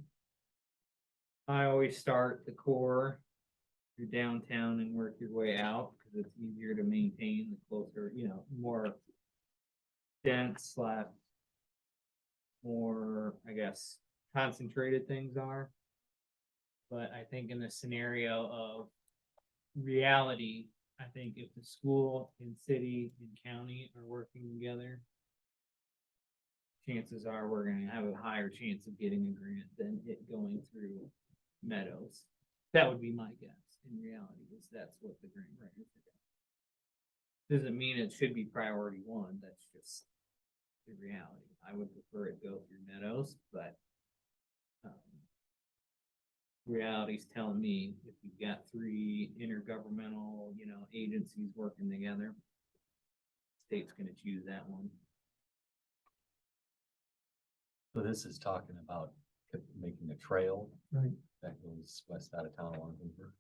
I always start the core, your downtown, and work your way out because it's easier to maintain the closer, more dense slash more, I guess, concentrated things are. But I think in the scenario of reality, I think if the school and city and county are working together, chances are we're gonna have a higher chance of getting a grant than it going through meadows. That would be my guess in reality, is that's what the grant writers are doing. Doesn't mean it should be priority one, that's just the reality. I would prefer it go through meadows, but reality's telling me if you've got 3 intergovernmental, agencies working together, state's gonna choose that one. So this is talking about making a trail. Right. That goes west out of town along Hoover.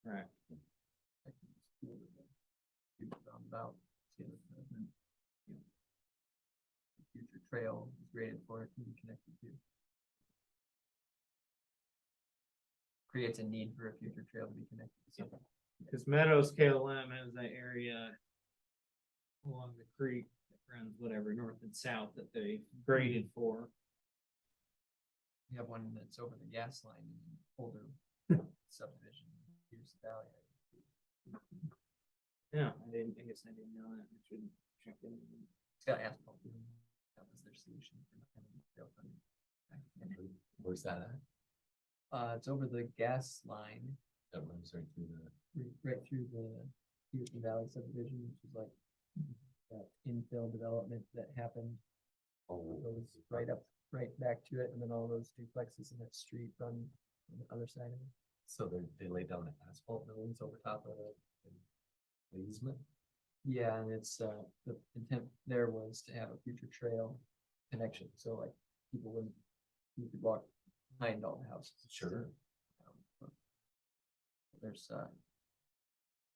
Right. About future trail is rated for it to be connected to. Creates a need for a future trail to be connected to something. Because Meadows KLM has that area along the creek that runs whatever north and south that they graded for. We have one that's over the gas line in an older subdivision, Pierce Valley. Yeah, I guess I didn't know that. I should check in. It's got asphalt. That was their solution for not having trail funding. Where's that at? It's over the gas line, That runs right through the, right through the Pearson Valley subdivision, which is like that infill development that happened. Goes right up, right back to it, and then all those duplexes in that street run on the other side of it. so they laid down the asphalt buildings over top of the easement. Yeah, and it's, the intent there was to have a future trail connection, so like people wouldn't, you could walk behind all the houses. Sure. But there's,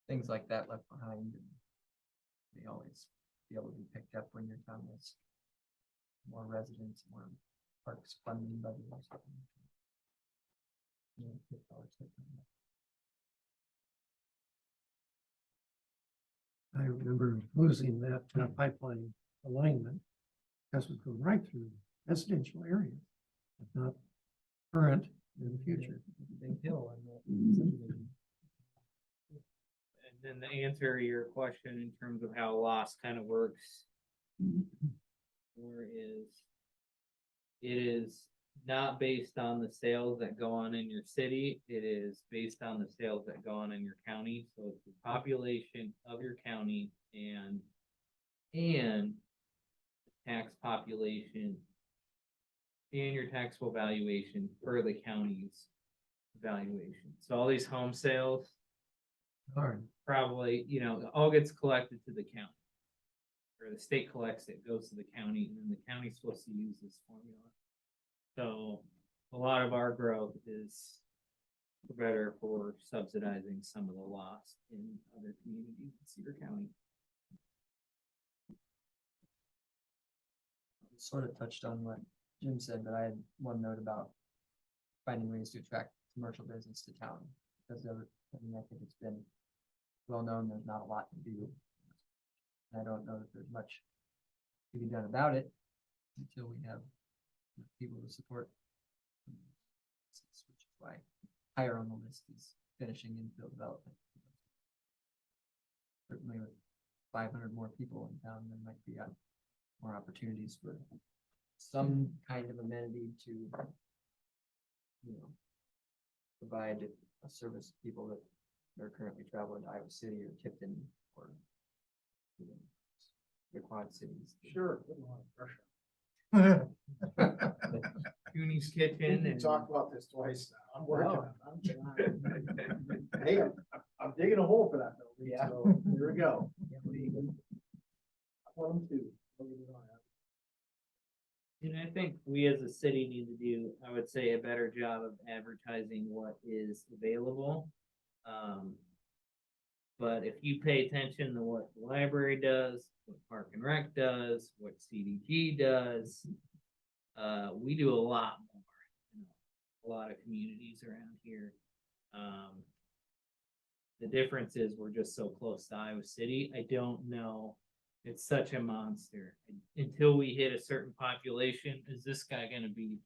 things like that left behind, and they always be able to be picked up when your town has more residents, more parks funding budget or something. I remember losing that pipeline alignment. Because we go right through residential areas, if not current in the future. Big hill on that subdivision. And then to answer your question in terms of how loss kind of works, it is not based on the sales that go on in your city. It is based on the sales that go on in your county. So it's the population of your county and tax population and your taxable valuation for the county's valuation. So all these home sales Hard. probably, all gets collected to the county. Or the state collects it, goes to the county, and then the county's supposed to use this formula. So a lot of our growth is better for subsidizing some of the loss in other communities in Cedar County. Sort of touched on what Jim said, but I had one note about finding ways to attract commercial business to town. Because I think it's been well known, there's not a lot to do. I don't know that there's much to be done about it until we have people to support. Which is why higher on the list is finishing infill development. Certainly with 500 more people in town, there might be more opportunities for some kind of amenity to, you know, provide a service to people that are currently traveling to Iowa City or Tipton or, you know, the Quad Cities. Sure. put a lot of pressure. Cooney's Kitchen We and talked about this twice now. I'm working Wow. on it. I'm trying. Hey, I'm digging a hole for that building, Yeah. so here we go. I want them to. Don't get me wrong. And I think we as a city need to do, I would say, a better job of advertising what is available. But if you pay attention to what the library does, what Park and Rec does, what CDG does, we do a lot more. You know, a lot of communities around here. The difference is we're just so close to Iowa City. I don't know. It's such a monster. Until we hit a certain population, is this guy gonna be,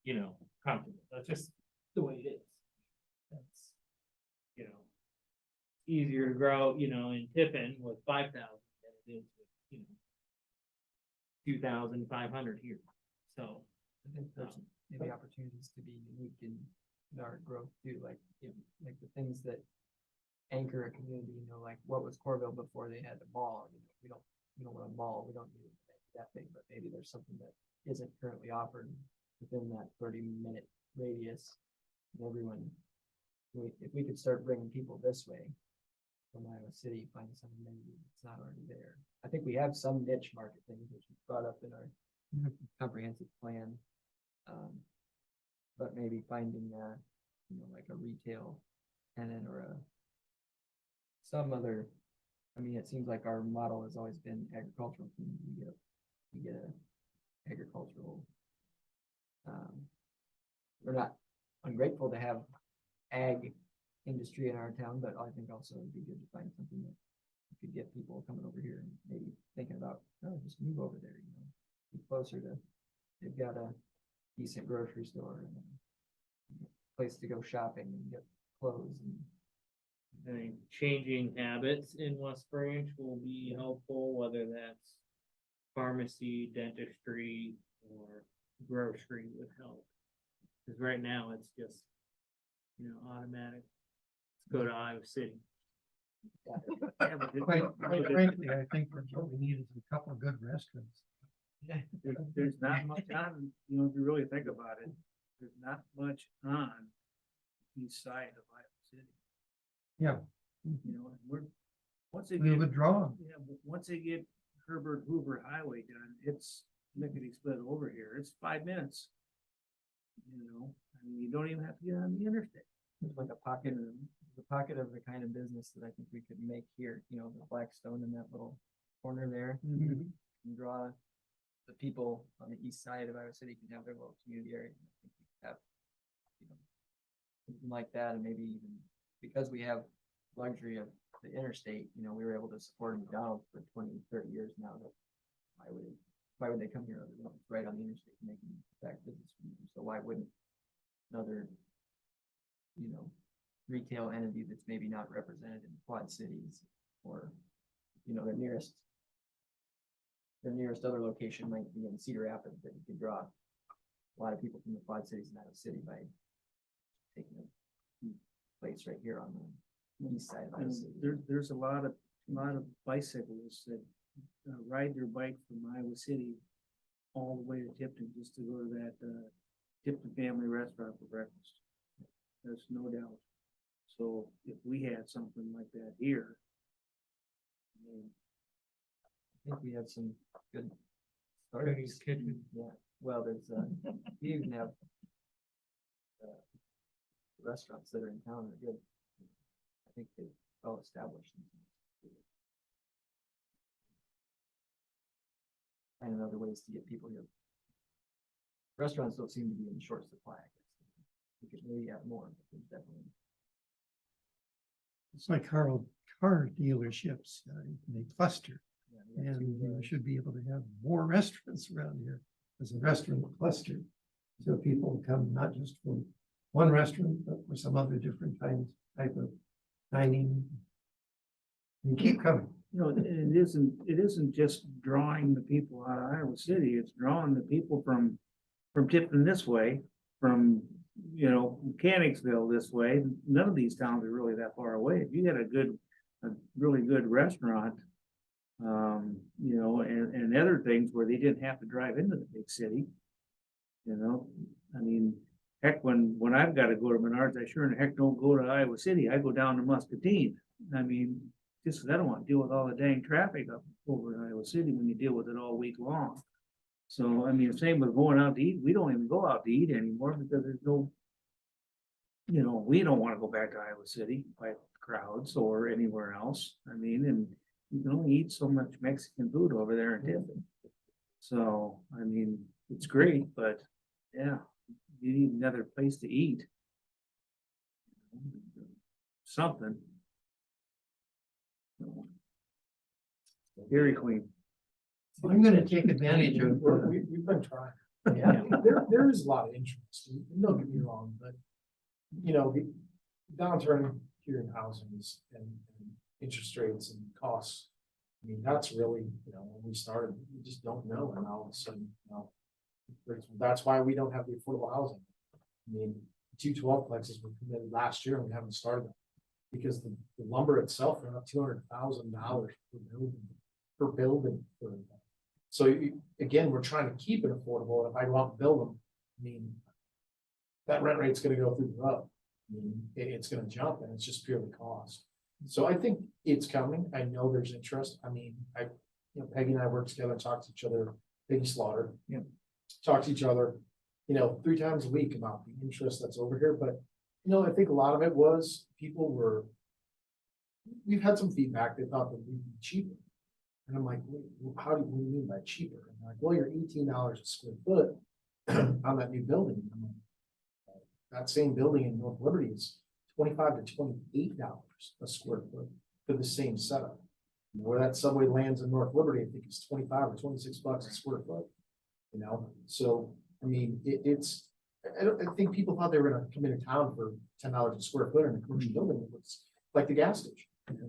you know, comfortable? That's just the way it is. That's, you know, easier to grow, you know, in Tiffin with 5,000 than it is with, you know, 2,500 here. So, I think there's maybe opportunities to be unique in our growth too, like, you know, like the things that anchor a community, you know, like what was Corville before they had the mall, you know, we don't want a mall, we don't need it that big, but maybe there's something that isn't currently offered within that 30-minute radius. And everyone, if we could start bringing people this way from Iowa City, find some amenity that's not already there. I think we have some niche market things which we brought up in our comprehensive plan. But maybe finding you know, like a retail tenant or some other, I mean, it seems like our model has always been agricultural. We get a agricultural, we're not ungrateful to have ag industry in our town, but I think also it'd be good to find something that could get people coming over here and maybe thinking about, oh, just move over there, you know, be closer to, they've got a decent grocery store and a place to go shopping and get clothes and I think changing habits in West Branch will be helpful, whether that's pharmacy, dentistry, or grocery would help. Because right now it's just, you know, automatic. Let's go to Iowa City. Quite frankly, I think what we need is a couple of good restaurants. There's not much on, you know, if you really think about it, there's not much on the east side of Iowa City. Yeah. You know, and we're, once they We get, withdraw. yeah, but once they get Herbert Hoover Highway done, it's lickety split over here. It's 5 minutes. You know, I mean, you don't even have to get on the interstate. there's like a pocket of the kind of business that I think we could make here, you know, the Blackstone in that little corner there. And draw the people on the east side of Iowa City can have their little community area. I think we could have, you know, something like that, and maybe even because we have luxury of the interstate, you know, we were able to support McDonald's for 20, 30 years now. That why would they come here other than it's right on the interstate making back business from them? So why wouldn't another, you know, retail entity that's maybe not represented in Quad Cities or, you know, their nearest other location might be in Cedar Rapids, that you could draw a lot of people from the Quad Cities in Iowa City by taking a place right here on the east side of Iowa City. There's a lot of bicyclists that ride their bike from Iowa City all the way to Tipton just to go to that Tipton Family Restaurant for breakfast. There's no doubt. So if we had something like that here, I mean, I think we have some good Cooney's startups. Kitchen. Yeah, well, there's, we even have restaurants that are in town are good. I think they're well established. Finding other ways to get people here. Restaurants don't seem to be in short supply, I guess. We could maybe have more, but there's definitely. It's like Carl car dealerships, they cluster. And we should be able to have more restaurants around here as a restaurant cluster. So people come not just from one restaurant, but for some other different type of dining. And keep coming. You know, it isn't just drawing the people out of Iowa City, it's drawing the people from Tipton this way, from, you know, Mechanicsville this way. None of these towns are really that far away. If you had a really good restaurant, you know, and other things where they didn't have to drive into the big city. You know, I mean, heck, when I've got to go to Menards, I sure in the heck don't go to Iowa City. I go down to Muscatine. I mean, just 'cause I don't want to deal with all the dang traffic up over in Iowa City when you deal with it all week long. So, I mean, same with going out to eat. We don't even go out to eat anymore because there's no, you know, we don't want to go back to Iowa City by crowds or anywhere else. I mean, and you can only eat so much Mexican food over there in Tiffin. So, I mean, it's great, but yeah, you need another place to eat. Something. Dairy Queen. I'm gonna take advantage of, We've been trying. yeah, There is a lot of interest, and don't get me wrong, but, you know, the downturn here in housing is, and interest rates and costs. I mean, that's really, you know, when we started, we just don't know, and all of a sudden, you know, that's why we don't have the affordable housing. I mean, 212 plexes were committed last year and we haven't started them. Because the lumber itself went up $200,000 per building. So again, we're trying to keep it affordable. If I go out and build them, I mean, that rent rate's gonna go through the roof. I mean, it's gonna jump and it's just purely cost. So I think it's coming. I know there's interest. I mean, you know, Peggy and I work together, talk to each other, Peggy Slaughter. Yeah. Talk to each other, you know, 3 times a week about the interest that's over here, but you know, I think a lot of it was we've had some feedback. They thought that we'd be cheaper. And I'm like, wait, what do you mean by cheaper? And they're like, well, you're $18 a square foot on that new building. And I'm like, that same building in North Liberty is $25 to $28 a square foot for the same setup. Where that Subway lands in North Liberty, I think it's 25 or 26 bucks a square foot. You know, so I mean, I think people thought they were gonna come into town for $10 a square foot in a commercial building. It looks like the gas station, you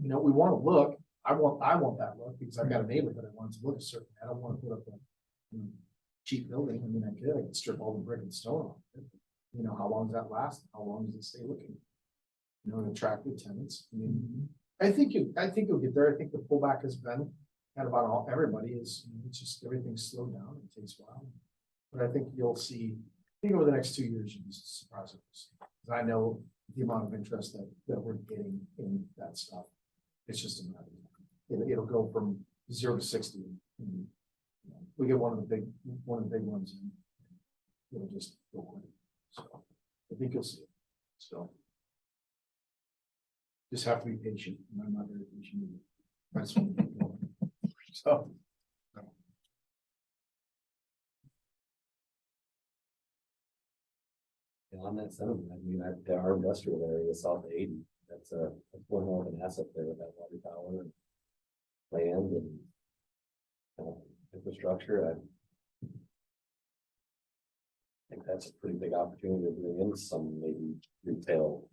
know, we wanna look, I want that look because I've got a neighborhood I want to look a certain, I don't wanna put up a cheap building. I mean, I could strip all the brick and stone off it. You know, how long does that last? How long does it stay looking? You know, and attract the tenants. I mean, I think you'll get there. I think the pullback has been at about everybody is, you know, it's just everything's slowed down. It takes a while. But I think you'll see, I think over the next 2 years, you'll be surprised. Because I know the amount of interest that we're getting in that stuff. It's just a matter of time. It'll go from 0 to 60. And, you know, we get one of the big ones in. It'll just go quick. So I think you'll see it. So just have to be patient. And I'm not very patient either. That's what we do. So. And on that sentiment, I mean, our industrial area south of 80, that's one more of an asset there with that water tower and land and infrastructure. I think that's a pretty big opportunity to bring in some maybe retail.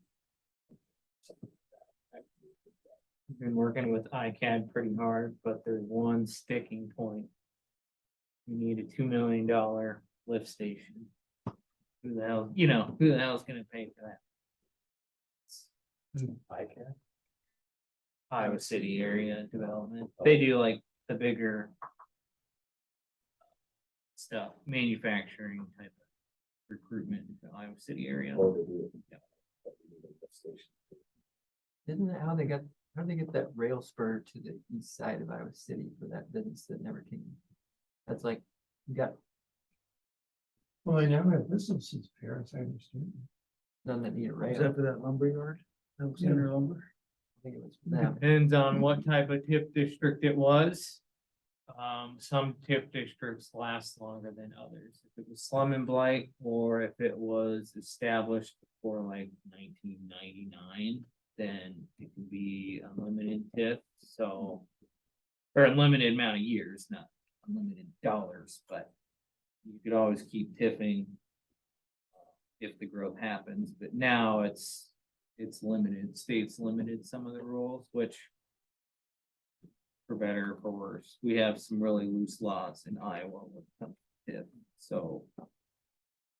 I've been working with ICAD pretty hard, but there's one sticking point. You need a $2 million lift station. Who the hell is gonna pay for that? I can. Iowa City area development. They do like the bigger stuff, manufacturing type of recruitment in the Iowa City area. Or they do it. Yeah. But we need a lift station. Isn't that how they get that rail spur to the east side of Iowa City for that business that never came? That's like, you got well, I never have businesses here, as I understand. none that need a Is rail. that for that lumber yard? Center lumber? I think it was them. Depends on what type of TIF district it was. Some TIF districts last longer than others. If it was slum and blight, or if it was established before like 1999, then it can be unlimited TIF, so. Or unlimited amount of years, not unlimited dollars, but you could always keep tiffing. If the growth happens, but now it's limited, states limited some of the rules, which. For better or for worse, we have some really loose laws in Iowa when it comes to TIF, so.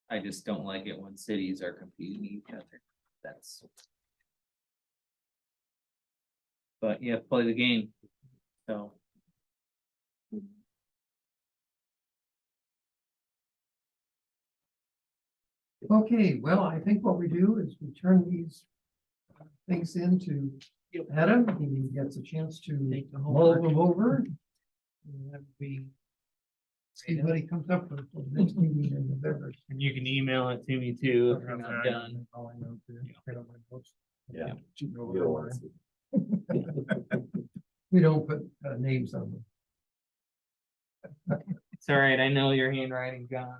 I just don't like it when cities are competing each other, that's. But you have to play the game, so. Okay, well, I think what we do is we turn these things into Adam, he gets a chance to mull them over. And then we see what he comes up with for the next meeting in November. And you can email it to me too if you're not Okay. done. Yeah. We You don't want to see. don't put names on them. It's all right, I know your handwriting, John.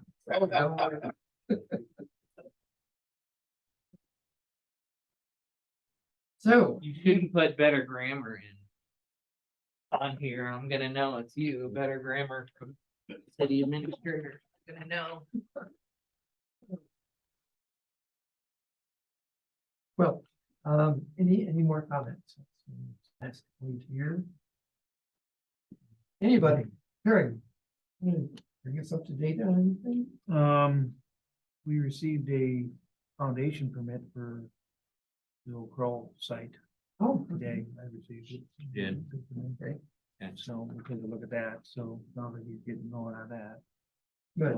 So, You shouldn't put better grammar in. On here, I'm gonna know it's you, better grammar from city administrator, gonna know. well, any more comments? Last point here. Anybody, Terry? Bring us up to date on anything? We received a foundation permit for the old Kroll site Oh, today. I received it. Did. Okay, Okay. So we'll take a look at that. So now that he's getting going on that. good.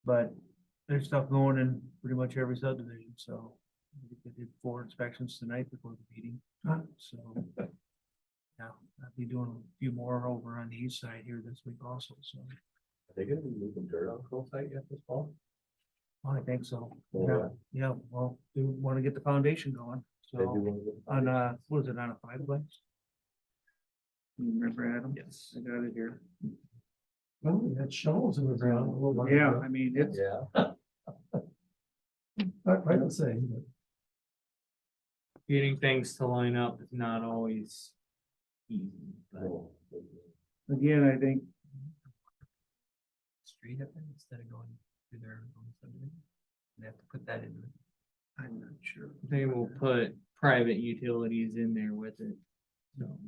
But there's stuff going in pretty much every subdivision, so. We did 4 inspections tonight before the meeting, Huh. so. Yeah, I'll be doing a few more over on the east side here this week also, so. Are they gonna be moving dirt on Crow site yet this fall? I think so. Oh, Yeah, yeah, well, we want to get the foundation going, They do so wanna get the on, foundation. what is it, on a 5-plex? You remember, Adam? Yes. I got it here. Well, we had shovels in the ground. a little while Yeah, ago. I mean, it's, Yeah. Not quite the same, but. Getting things to line up is not always easy, but No. again, I think, Street up there instead of going through their own subdivision. They have to put that in. I'm not sure. they will put private utilities in there with it. So,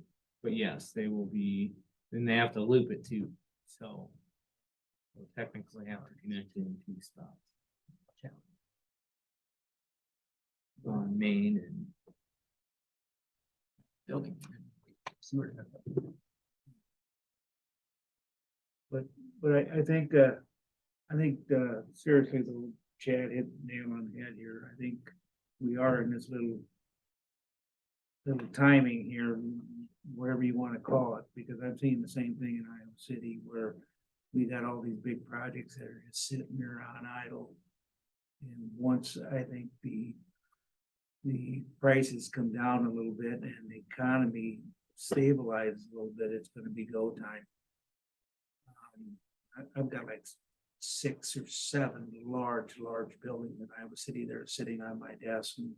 but yes, they will be, then they have to loop it too, so. They'll technically have to connect it in 2 spots. On Main and Building. Sewer. But I think, seriously, though, Chad hit the nail on the head here. I think we are in this little timing here, whatever you want to call it, because I've seen the same thing in Iowa City where we got all these big projects that are just sitting there on idle. And once I think the prices come down a little bit and the economy stabilizes a little bit, it's gonna be go time. I've got like 6 or 7 large buildings in Iowa City that are sitting on my desk and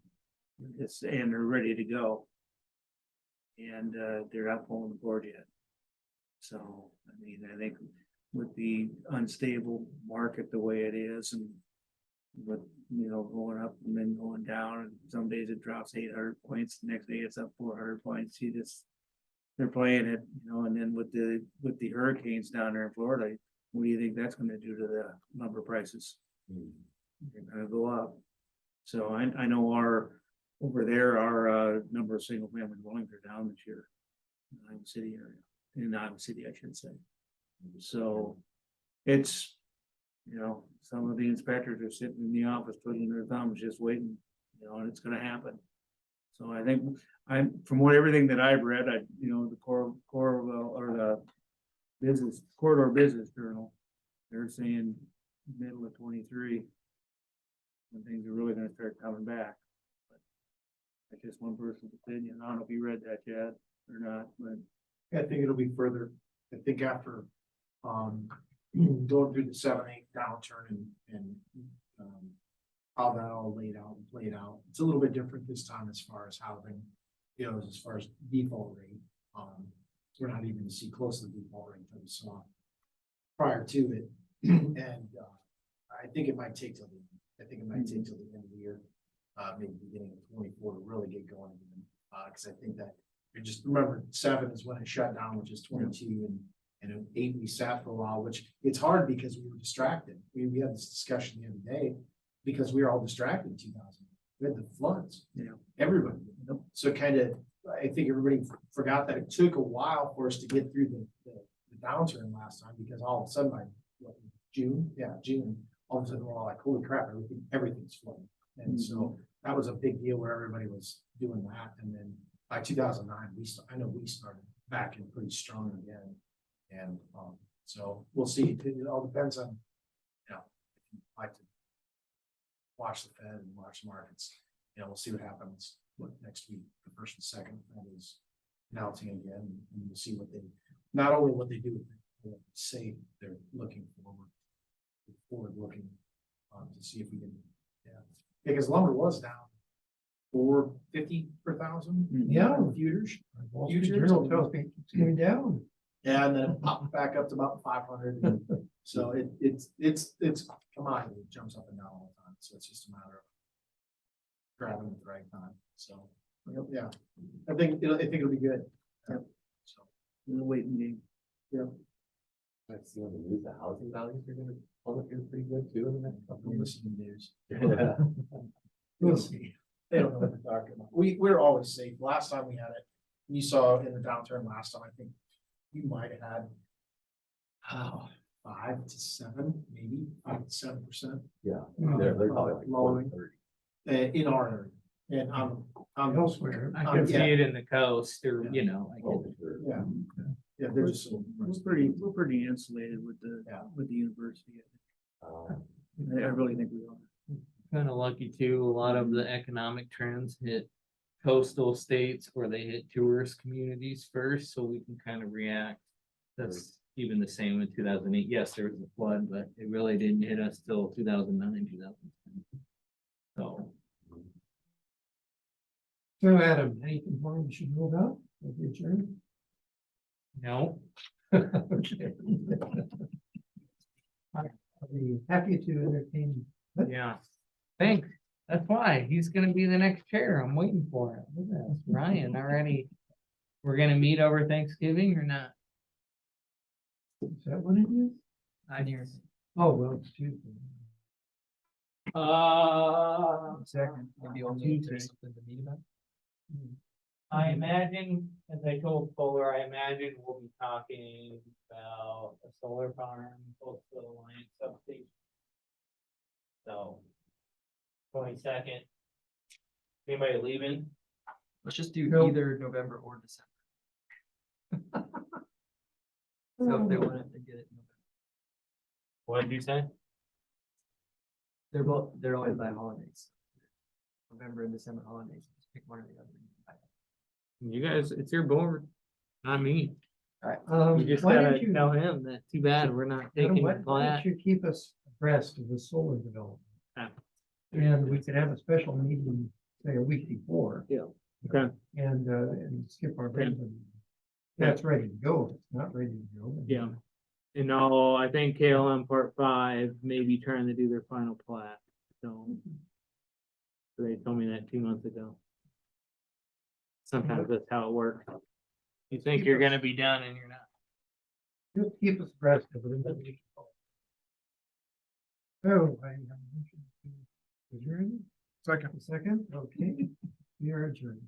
they're ready to go. And they're not pulling the board yet. So, I mean, I think with the unstable market the way it is and with, going up and then going down, and some days it drops 800 points, the next day it's up 400 points, they're playing it, and then with the hurricanes down there in Florida, what do you think that's gonna do to the lumber prices? Hmm. They're gonna go up. So I know over there, our number of single family dwellings are down this year. In Iowa City area, in Iowa City, I should say. So it's, some of the inspectors are sitting in the office twiddling their thumbs, just waiting, and it's gonna happen. So I think from everything that I've read, the Corridor Business Journal, they're saying middle of 23. When things are really gonna start coming back. But that's just one person's opinion. I don't know if you read that yet or not, but. I think it'll be further, I think after, going through the 7-8 downturn and how that all laid out. It's a little bit different this time as far as housing, as far as default rate. We're not even to see close to the default rate that we saw prior to it. And, I think it might take till the end of the year, maybe beginning of 24 to really get going again. Cause I think that, you just remember 7 is when it shut down, which is 22, and in 8 we sat for a while, which it's hard because we were distracted. We had this discussion the other day because we were all distracted in 2000. We had the floods. Yeah. Everybody. So kind of, I think everybody forgot that it took a while for us to get through the downturn last time, because all of a sudden by June, all of a sudden we're all like, holy crap, everything's flooding. And so that was a big deal where everybody was doing that. And then by 2009, I know we started back in pretty strong again. And so we'll see. It all depends on, if you like to watch the Fed and watch markets. We'll see what happens next week. The first and second Fed is announcing again, and we'll see not only what they do, but what they say they're looking forward looking to see if we can, because lumber was down $4.50 per thousand. Yeah. Futures. Wall Street Journal tells me it's going down. Yeah, and then it popped back up to about 500. So it's commodity, it jumps up and down all the time. So it's just a matter of grabbing at the right time. So, yeah, I think it'll be good. So, We'll wait and see. I've seen on the news, the housing values are gonna plummet here pretty good too in the next couple I'm of years. listening to news. We'll see. They don't know what they're talking about. We're always safe. Last time we had it, you saw in the downturn last time, I think you might have had 5 to 7, maybe 5 to 7%. Yeah, they're probably like Lowering. 30. In our area. And I'm Elsewhere. I can see yeah. it in the coast or, Yeah. I Oh, get for sure. Yeah. Yeah, they're just. We're pretty insulated with Yeah. the university. Um, I really think we are. kind of lucky too. A lot of the economic trends hit coastal states or they hit tourist communities first, so we can kind of react. That's even the same in 2008. Yes, there was a flood, but it really didn't hit us till 2009, 2010. So, So Adam, anything more we should know about? With your adjourn? no, Okay. I'll be happy to entertain. yeah. Thanks. That's why he's gonna be the next chair. I'm waiting for it. Look at this, Ryan already. We're gonna meet over Thanksgiving or not? Is that what it is? Oh, well, it's Tuesday. Second. Maybe only if Tuesday. there's something to meet about. I imagine, as I told Fuller, I imagine we'll be talking about a solar farm close to the Alliance substation. So. 22nd. Anybody leaving? Let's just do Nope. either November or December. So if they want it, they get it in November. What did you say? They're always by holidays. November and December holidays, just pick one or the other. You guys, it's your board, not me. You just Why gotta don't you, tell him that too bad we're not Adam, taking why the why plat. don't you keep us abreast of the solar development? Ah. And we could have a special meeting, say a week before. Okay. And skip our Okay. regular meeting. That's ready to go. If it's not ready to go. then- Yeah. And no, I think KLM Part 5 may be trying to do their final plat, so. They told me that 2 months ago. Sometimes that's how it works. You think you're gonna be done and you're not. Just keep us abreast of it. And then we can call. So I have a motion to adjourn. Second. A second, okay, we are adjourned.